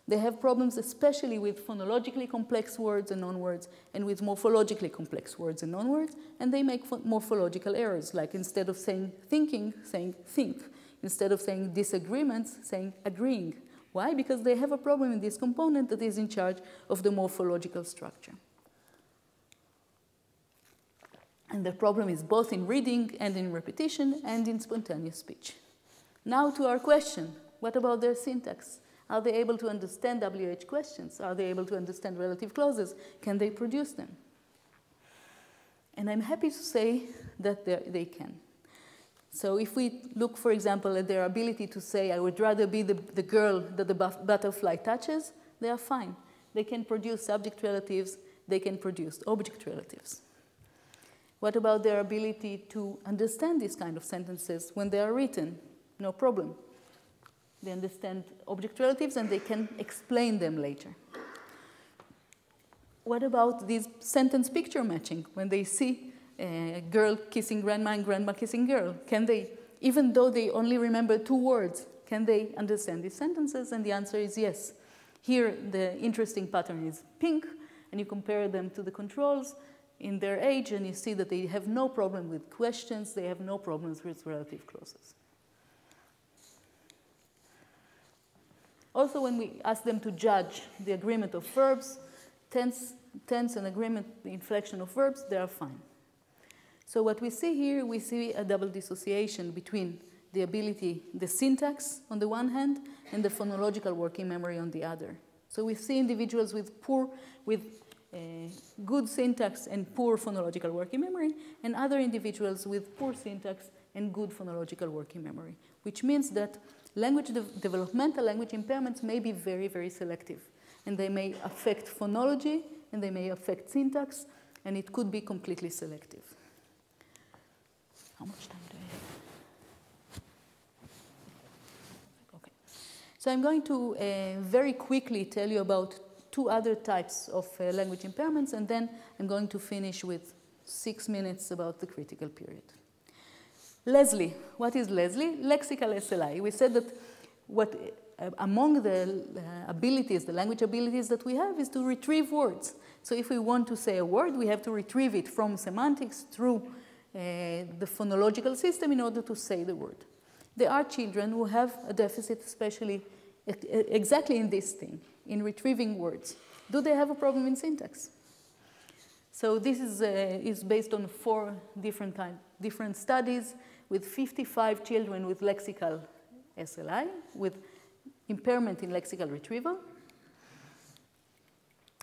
They have problems especially with phonologically complex words and non-words, and with morphologically complex words and non-words, and they make morphological errors, like instead of saying thinking, saying think. Instead of saying disagreements, saying agreeing. Why? Because they have a problem in this component that is in charge of the morphological structure. And the problem is both in reading and in repetition and in spontaneous speech. Now to our question, what about their syntax? Are they able to understand WH questions? Are they able to understand relative clauses? Can they produce them? And I'm happy to say that they can. So if we look, for example, at their ability to say, I would rather be the girl that the butterfly touches, they are fine. They can produce subject relatives. They can produce object relatives. What about their ability to understand these kind of sentences when they are written? No problem. They understand object relatives and they can explain them later. What about this sentence picture matching? When they see a girl kissing grandma and grandma kissing girl, can they, even though they only remember 2 words, can they understand these sentences? And the answer is yes. Here, the interesting pattern is pink, and you compare them to the controls in their age, and you see that they have no problem with questions, they have no problems with relative clauses. Also, when we ask them to judge the agreement of verbs, tense and agreement, the inflection of verbs, they are fine. So what we see here, we see a double dissociation between the ability, the syntax on the one hand, and the phonological working memory on the other. So we see individuals with good syntax and poor phonological working memory, and other individuals with poor syntax and good phonological working memory, which means that developmental language impairments may be very, very selective, and they may affect phonology, and they may affect syntax, and it could be completely selective. How much time do I have? Okay. So I'm going to very quickly tell you about 2 other types of language impairments, and then I'm going to finish with 6 minutes about the critical period. Leslie. What is Leslie? Lexical SLI. We said that among the abilities, the language abilities that we have is to retrieve words. So if we want to say a word, we have to retrieve it from semantics through the phonological system in order to say the word. There are children who have a deficit, especially exactly in this thing, in retrieving words. Do they have a problem in syntax? So this is based on 4 different studies with 55 children with lexical SLI, with impairment in lexical retrieval.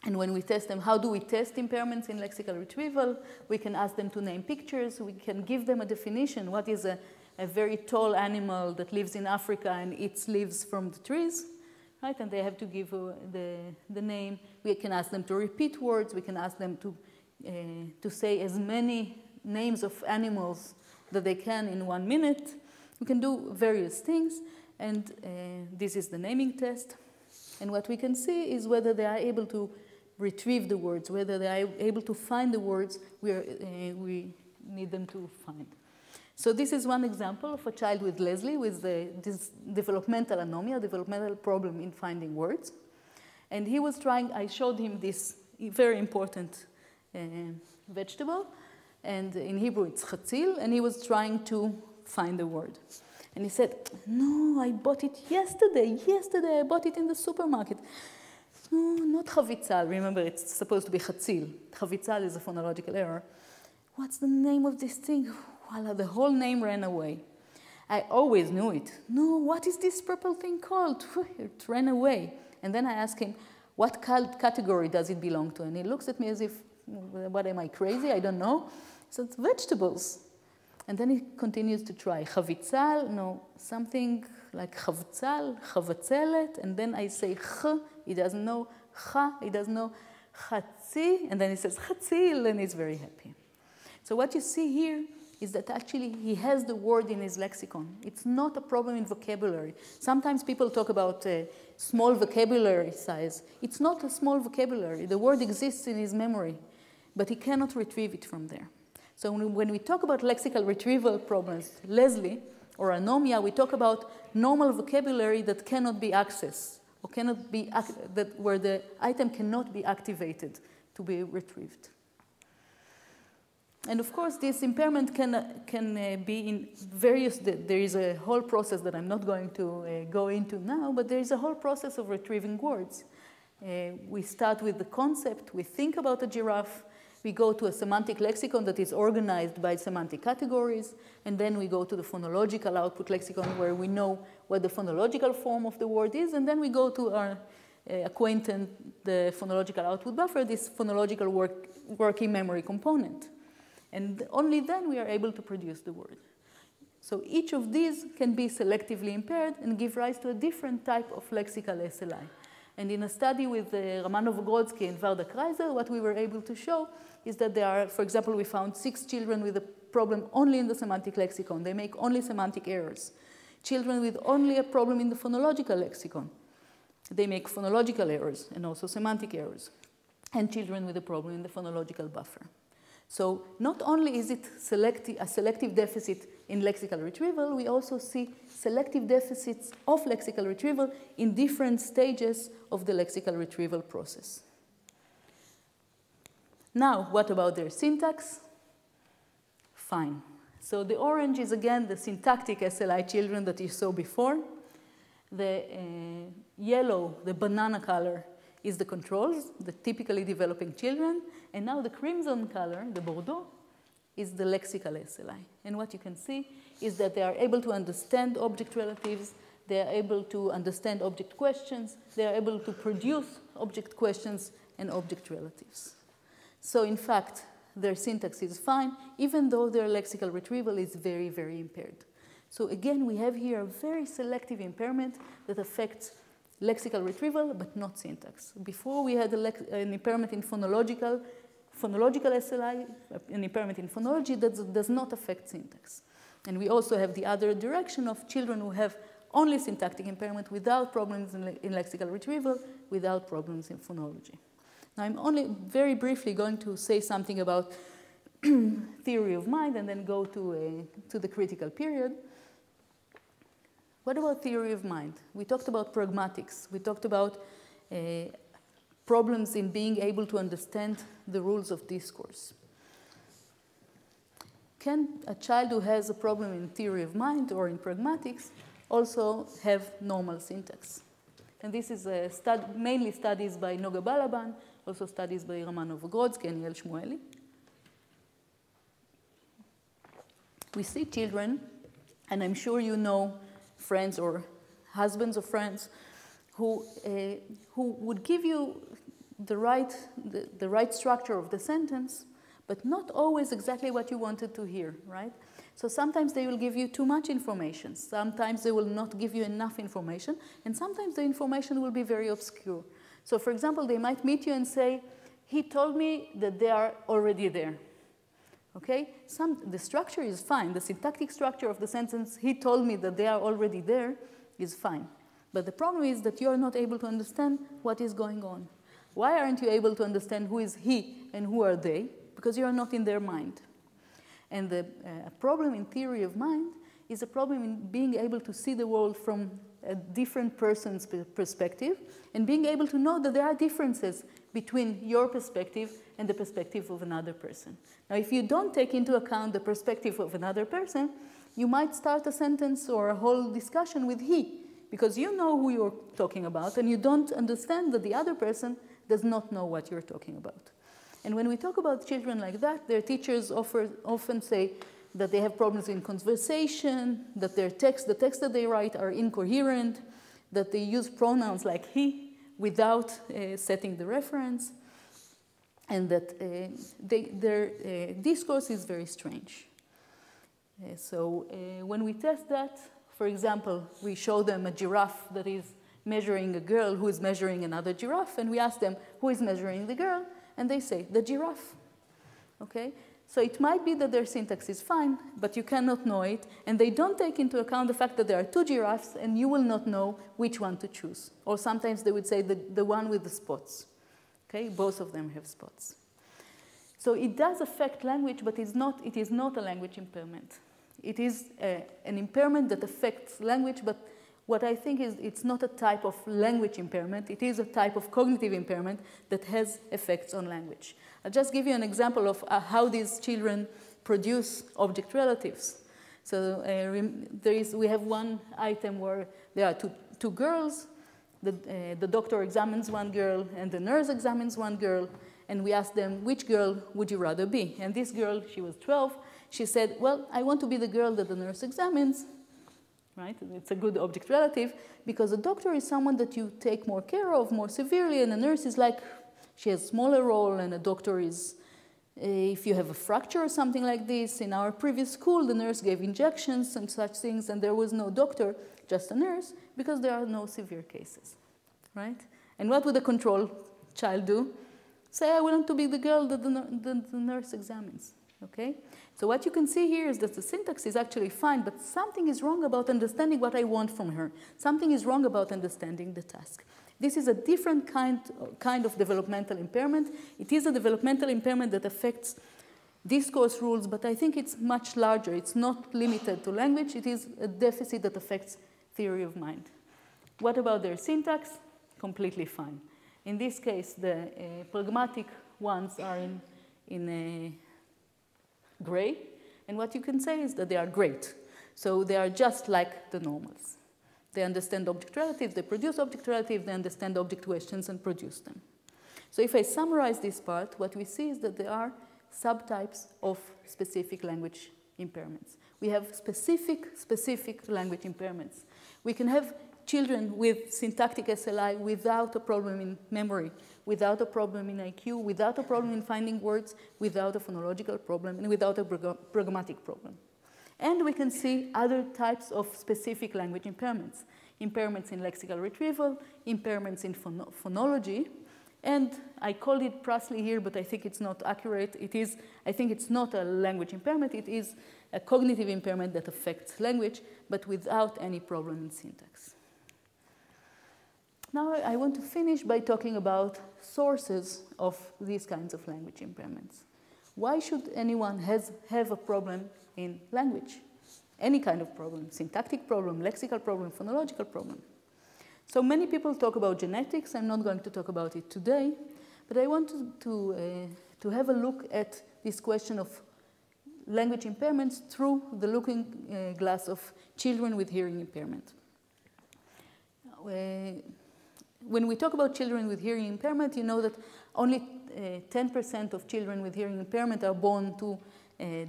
And when we test them, how do we test impairments in lexical retrieval? We can ask them to name pictures. We can give them a definition. What is a very tall animal that lives in Africa and eats leaves from the trees? Right? And they have to give the name. We can ask them to repeat words. We can ask them to say as many names of animals that they can in 1 minute. We can do various things, and this is the naming test. And what we can see is whether they are able to retrieve the words, whether they are able to find the words we need them to find. So this is one example of a child with Leslie with this developmental anomia, developmental problem in finding words. And he was trying, I showed him this very important vegetable, and in Hebrew it's chatzil, and he was trying to find the word. And he said, no, I bought it yesterday. Yesterday I bought it in the supermarket. No, not chavitzal. Remember, it's supposed to be chatzil. Chavitzal is a phonological error. What's the name of this thing? Voila, the whole name ran away. I always knew it. No, what is this purple thing called? It ran away. And then I asked him, what category does it belong to? And he looks at me as if, what, am I crazy? I don't know. He said, vegetables. And then he continues to try. Chavitzal, no, something like chavtzal, chavatzelet. And then I say ch, he doesn't know. Cha, he doesn't know. Chatzi, and then he says chatzil, and he's very happy. So what you see here is that actually he has the word in his lexicon. It's not a problem in vocabulary. Sometimes people talk about small vocabulary size. It's not a small vocabulary. The word exists in his memory, but he cannot retrieve it from there. So when we talk about lexical retrieval problems, Leslie, or anomia, we talk about normal vocabulary that cannot be accessed, or cannot be where the item cannot be activated to be retrieved. And of course, this impairment can be in various, there is a whole process that I'm not going to go into now, but there is a whole process of retrieving words. We start with the concept, we think about a giraffe, We go to a semantic lexicon that is organized by semantic categories, and then we go to the phonological output lexicon where we know what the phonological form of the word is, and then we go to our acquaintance, the phonological output buffer, this phonological working memory component. And only then we are able to produce the word. So each of these can be selectively impaired and give rise to a different type of lexical SLI. And in a study with Romanov-Grodzki and Varda Kreiser, what we were able to show is that there are, for example, we found 6 children with a problem only in the semantic lexicon. They make only semantic errors. Children with only a problem in the phonological lexicon. They make phonological errors and also semantic errors. And children with a problem in the phonological buffer. So not only is it a selective deficit in lexical retrieval, we also see selective deficits of lexical retrieval in different stages of the lexical retrieval process. Now, what about their syntax? Fine. So the orange is again the syntactic SLI children that you saw before. The yellow, the banana color, is the controls, the typically developing children. And now the crimson color, the Bordeaux, is the lexical SLI. And what you can see is that they are able to understand object relatives, they are able to understand object questions, they are able to produce object questions and object relatives. So in fact, their syntax is fine, even though their lexical retrieval is very, very impaired. So again, we have here a very selective impairment that affects lexical retrieval, but not syntax. Before we had an impairment in phonological SLI, an impairment in phonology that does not affect syntax. And we also have the other direction of children who have only syntactic impairment without problems in lexical retrieval, without problems in phonology. Now I'm only very briefly going to say something about theory of mind and then go to the critical period. What about theory of mind? We talked about pragmatics. We talked about problems in being able to understand the rules of discourse. Can a child who has a problem in theory of mind or in pragmatics also have normal syntax? And this is mainly studies by Noga Balaban, also studies by Romanov-Grodzki and Yael Shmueli. We see children, and I'm sure you know friends or husbands of friends who would give you the right structure of the sentence, but not always exactly what you wanted to hear, right? So sometimes they will give you too much information. Sometimes they will not give you enough information. And sometimes the information will be very obscure. So for example, they might meet you and say, he told me that they are already there. Okay? The structure is fine. The syntactic structure of the sentence, he told me that they are already there, is fine. But the problem is that you are not able to understand what is going on. Why aren't you able to understand who is he and who are they? Because you are not in their mind. And the problem in theory of mind is a problem in being able to see the world from a different person's perspective and being able to know that there are differences between your perspective and the perspective of another person. Now, if you don't take into account the perspective of another person, you might start a sentence or a whole discussion with he, because you know who you're talking about and you don't understand that the other person does not know what you're talking about. And when we talk about children like that, their teachers often say that they have problems in conversation, that the texts that they write are incoherent, that they use pronouns like he without setting the reference, and that their discourse is very strange. So when we test that, for example, we show them a giraffe that is measuring a girl who is measuring another giraffe, and we ask them, who is measuring the girl? And they say, the giraffe. Okay? So it might be that their syntax is fine, but you cannot know it, and they don't take into account the fact that there are two giraffes, and you will not know which one to choose. Or sometimes they would say the one with the spots. Okay? Both of them have spots. So it does affect language, but it is not a language impairment. It is an impairment that affects language, but what I think is it's not a type of language impairment. It is a type of cognitive impairment that has effects on language. I'll just give you an example of how these children produce object relatives. So we have one item where there are two girls. The doctor examines one girl, and the nurse examines one girl, and we asked them, which girl would you rather be? And this girl, she was 12, she said, well, I want to be the girl that the nurse examines, right? It's a good object relative, because a doctor is someone that you take more care of, more severely, and a nurse is like, she has a smaller role, and a doctor is, if you have a fracture or something like this. In our previous school, the nurse gave injections and such things, and there was no doctor, just a nurse, because there are no severe cases, right? And what would a control child do? Say, I want to be the girl that the nurse examines, okay? So what you can see here is that the syntax is actually fine, but something is wrong about understanding what I want from her. Something is wrong about understanding the task. This is a different kind of developmental impairment. It is a developmental impairment that affects discourse rules, but I think it's much larger. It's not limited to language. It is a deficit that affects theory of mind. What about their syntax? Completely fine. In this case, the pragmatic ones are in gray, and what you can say is that they are great. So they are just like the normals. They understand object relatives, they produce object relatives, they understand object questions and produce them. So if I summarize this part, what we see is that there are subtypes of specific language impairments. We have specific language impairments. We can have children with syntactic SLI without a problem in memory, without a problem in IQ, without a problem in finding words, without a phonological problem, and without a pragmatic problem. And we can see other types of specific language impairments. Impairments in lexical retrieval, impairments in phonology, and I called it Prasley here, but I think it's not accurate. I think it's not a language impairment, it is a cognitive impairment that affects language, but without any problem in syntax. Now I want to finish by talking about sources of these kinds of language impairments. Why should anyone have a problem in language? Any kind of problem, syntactic problem, lexical problem, phonological problem. So many people talk about genetics. I'm not going to talk about it today, but I want to have a look at this question of language impairments through the looking glass of children with hearing impairment. When we talk about children with hearing impairment, you know that only 10% of children with hearing impairment are born to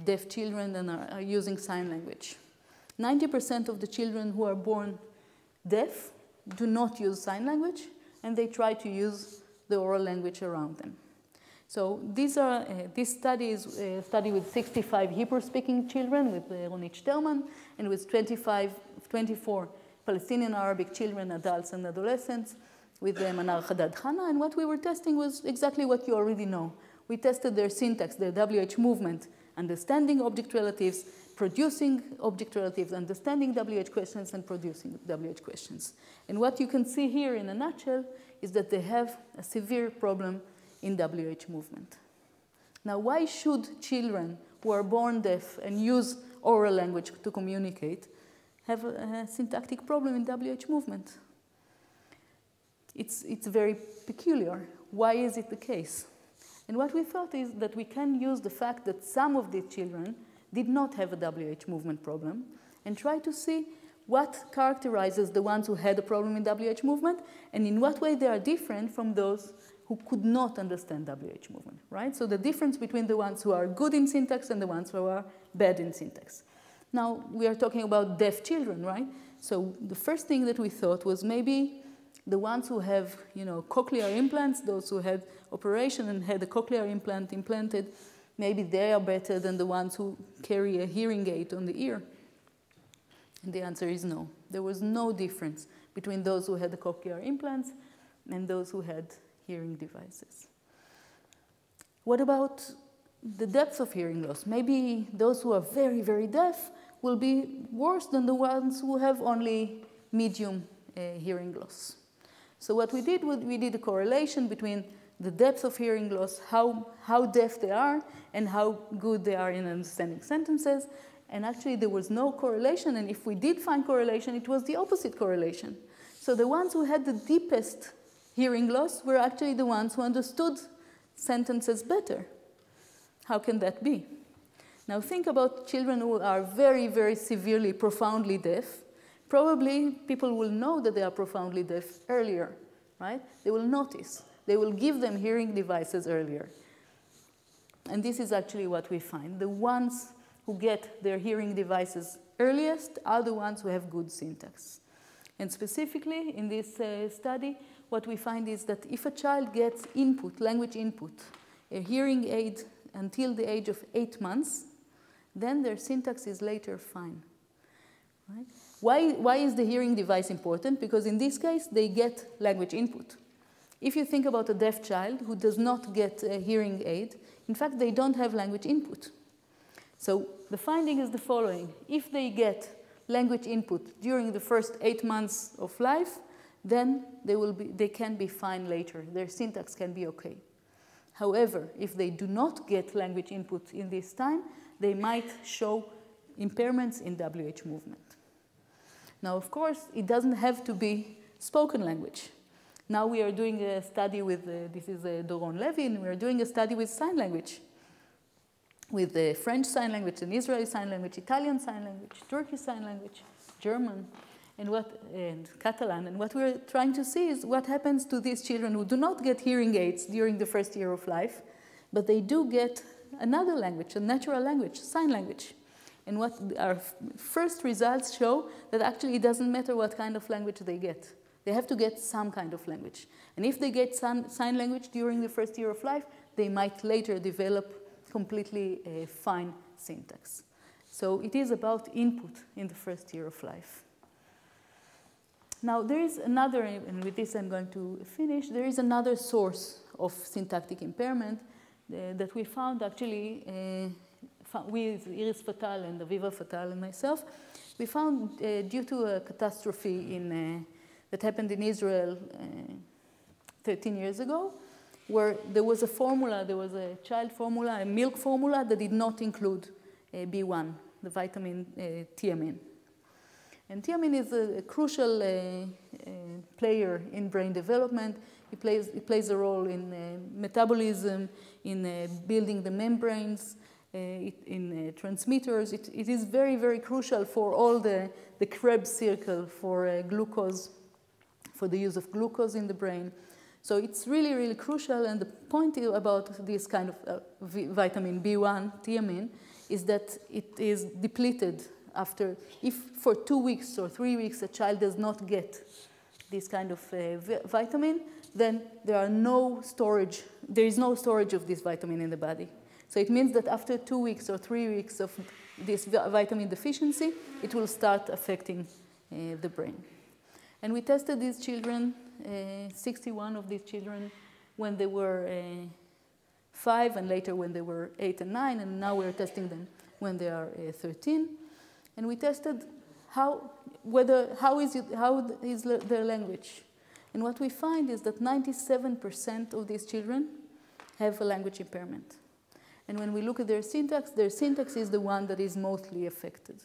deaf children and are using sign language. 90% of the children who are born deaf do not use sign language, and they try to use the oral language around them. So this study is a study with 65 Hebrew-speaking children with Ronit Sterman, and with 24 Palestinian Arabic children, adults and adolescents, with Manar Haddad Khana, and what we were testing was exactly what you already know. We tested their syntax, their WH movement, understanding object relatives, producing object relatives, understanding WH questions, and producing WH questions. And what you can see here in a nutshell is that they have a severe problem in WH movement. Now, why should children who are born deaf and use oral language to communicate have a syntactic problem in WH movement? It's very peculiar. Why is it the case? And what we thought is that we can use the fact that some of these children did not have a WH movement problem and try to see what characterizes the ones who had a problem in WH movement and in what way they are different from those who could not understand WH movement, right? So the difference between the ones who are good in syntax and the ones who are bad in syntax. Now, we are talking about deaf children, right? So the first thing that we thought was maybe the ones who have, cochlear implants, those who had operation and had a cochlear implant implanted, maybe they are better than the ones who carry a hearing aid on the ear. And the answer is no. There was no difference between those who had the cochlear implants and those who had hearing devices. What about the depth of hearing loss? Maybe those who are very, very deaf will be worse than the ones who have only medium hearing loss. So what we did a correlation between the depth of hearing loss, how deaf they are, and how good they are in understanding sentences. And actually, there was no correlation. And if we did find correlation, it was the opposite correlation. So the ones who had the deepest hearing loss were actually the ones who understood sentences better. How can that be? Now think about children who are very, very severely, profoundly deaf. Probably people will know that they are profoundly deaf earlier, right? They will notice. they will give them hearing devices earlier. And this is actually what we find. The ones who get their hearing devices earliest are the ones who have good syntax. And specifically in this study, what we find is that if a child gets input, language input, a hearing aid until the age of 8 months, then their syntax is later fine. Right? Why is the hearing device important? Because in this case, they get language input. If you think about a deaf child who does not get a hearing aid, in fact, they don't have language input. So the finding is the following. If they get language input during the first 8 months of life, then they can be fine later. Their syntax can be okay. However, if they do not get language input in this time, they might show impairments in WH movement. Now, of course, it doesn't have to be spoken language. Now we are doing a study with, this is Doron Levy, and we are doing a study with sign language, with the French sign language, and Israeli sign language, Italian sign language, Turkish sign language, German, and Catalan. And what we're trying to see is what happens to these children who do not get hearing aids during the first year of life, but they do get another language, a natural language, sign language. And what our first results show that actually it doesn't matter what kind of language they get. They have to get some kind of language. And if they get sign language during the first year of life, they might later develop completely fine syntax. So it is about input in the first year of life. Now there is another, and with this I'm going to finish, there is another source of syntactic impairment that we found actually with Iris Fatal and Aviva Fatal and myself. We found due to a catastrophe that happened in Israel 13 years ago, where there was a formula, there was a child formula, a milk formula that did not include B1, the vitamin thiamine. And thiamine is a crucial player in brain development. It plays a role in metabolism, in building the membranes, in transmitters. It is very, very crucial for all the Krebs circle for glucose, for the use of glucose in the brain. So it's really, really crucial. And the point about this kind of vitamin B1, thiamine, is that it is depleted after, if for 2 weeks or 3 weeks a child does not get this kind of vitamin, then there is no storage of this vitamin in the body. So it means that after 2 weeks or 3 weeks of this vitamin deficiency, it will start affecting the brain. And we tested these children, 61 of these children, when they were 5, and later when they were 8 and 9, and now we're testing them when they are 13. And we tested how is their language. And what we find is that 97% of these children have a language impairment. And when we look at their syntax is the one that is mostly affected.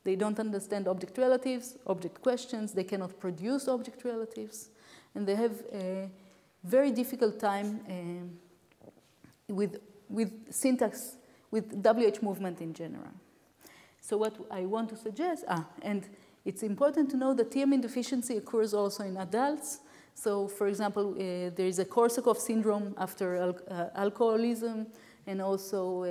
They don't understand object relatives, object questions, they cannot produce object relatives, and they have a very difficult time with syntax, with WH movement in general. So what I want to suggest, and it's important to know that thiamine deficiency occurs also in adults. So for example, there is a Korsakoff syndrome after alcoholism, and also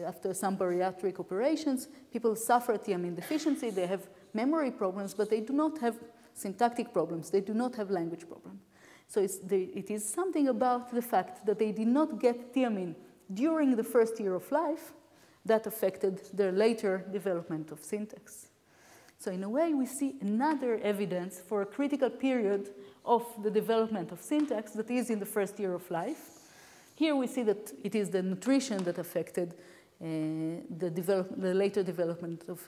after some bariatric operations. People suffer thiamine deficiency, they have memory problems, but they do not have syntactic problems, they do not have language problems. So it is something about the fact that they did not get thiamine during the first year of life that affected their later development of syntax. So in a way, we see another evidence for a critical period of the development of syntax that is in the first year of life. Here we see that it is the nutrition that affected the later development of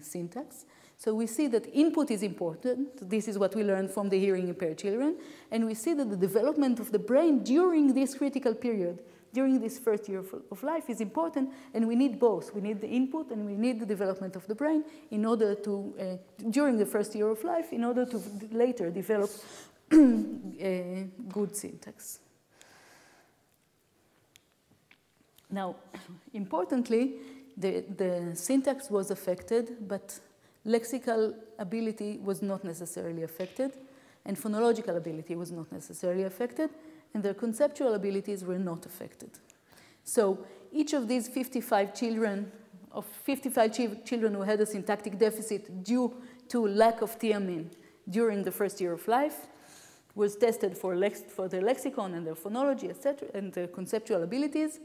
syntax. So we see that input is important. This is what we learned from the hearing impaired children. And we see that the development of the brain during this critical period, during this first year of life, is important. And we need both. We need the input and we need the development of the brain in order to, during the first year of life, in order to later develop good syntax. Now, importantly, the syntax was affected, but lexical ability was not necessarily affected. and phonological ability was not necessarily affected, and their conceptual abilities were not affected. So each of these 55 children who had a syntactic deficit due to lack of thiamine during the first year of life was tested for their lexicon and their phonology, etc., and their conceptual abilities.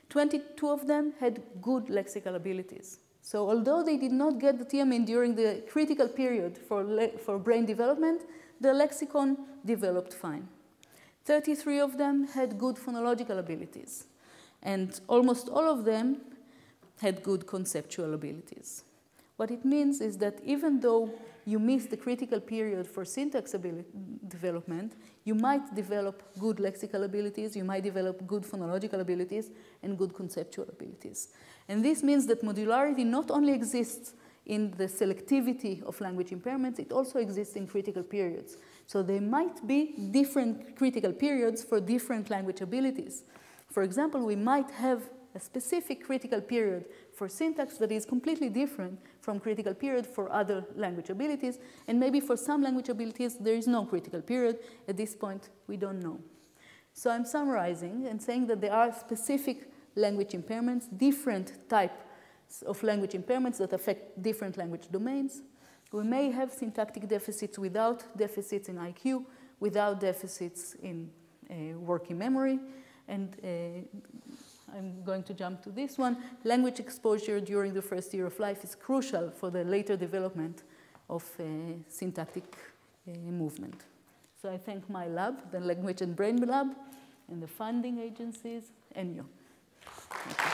22 of them had good lexical abilities. So although they did not get the thiamine during the critical period for brain development, the lexicon developed fine. 33 of them had good phonological abilities, and almost all of them had good conceptual abilities. What it means is that even though you miss the critical period for syntax development, you might develop good lexical abilities, you might develop good phonological abilities, and good conceptual abilities. And this means that modularity not only exists in the selectivity of language impairments, it also exists in critical periods. So there might be different critical periods for different language abilities. For example, we might have a specific critical period for syntax that is completely different from critical period for other language abilities, and maybe for some language abilities there is no critical period. At this point, we don't know. So I'm summarizing and saying that there are specific language impairments, different types of language impairments that affect different language domains. We may have syntactic deficits without deficits in IQ, without deficits in working memory, and I'm going to jump to this one. Language exposure during the first year of life is crucial for the later development of syntactic movement. So I thank my lab, the Language and Brain Lab, and the funding agencies, and you. Thank you.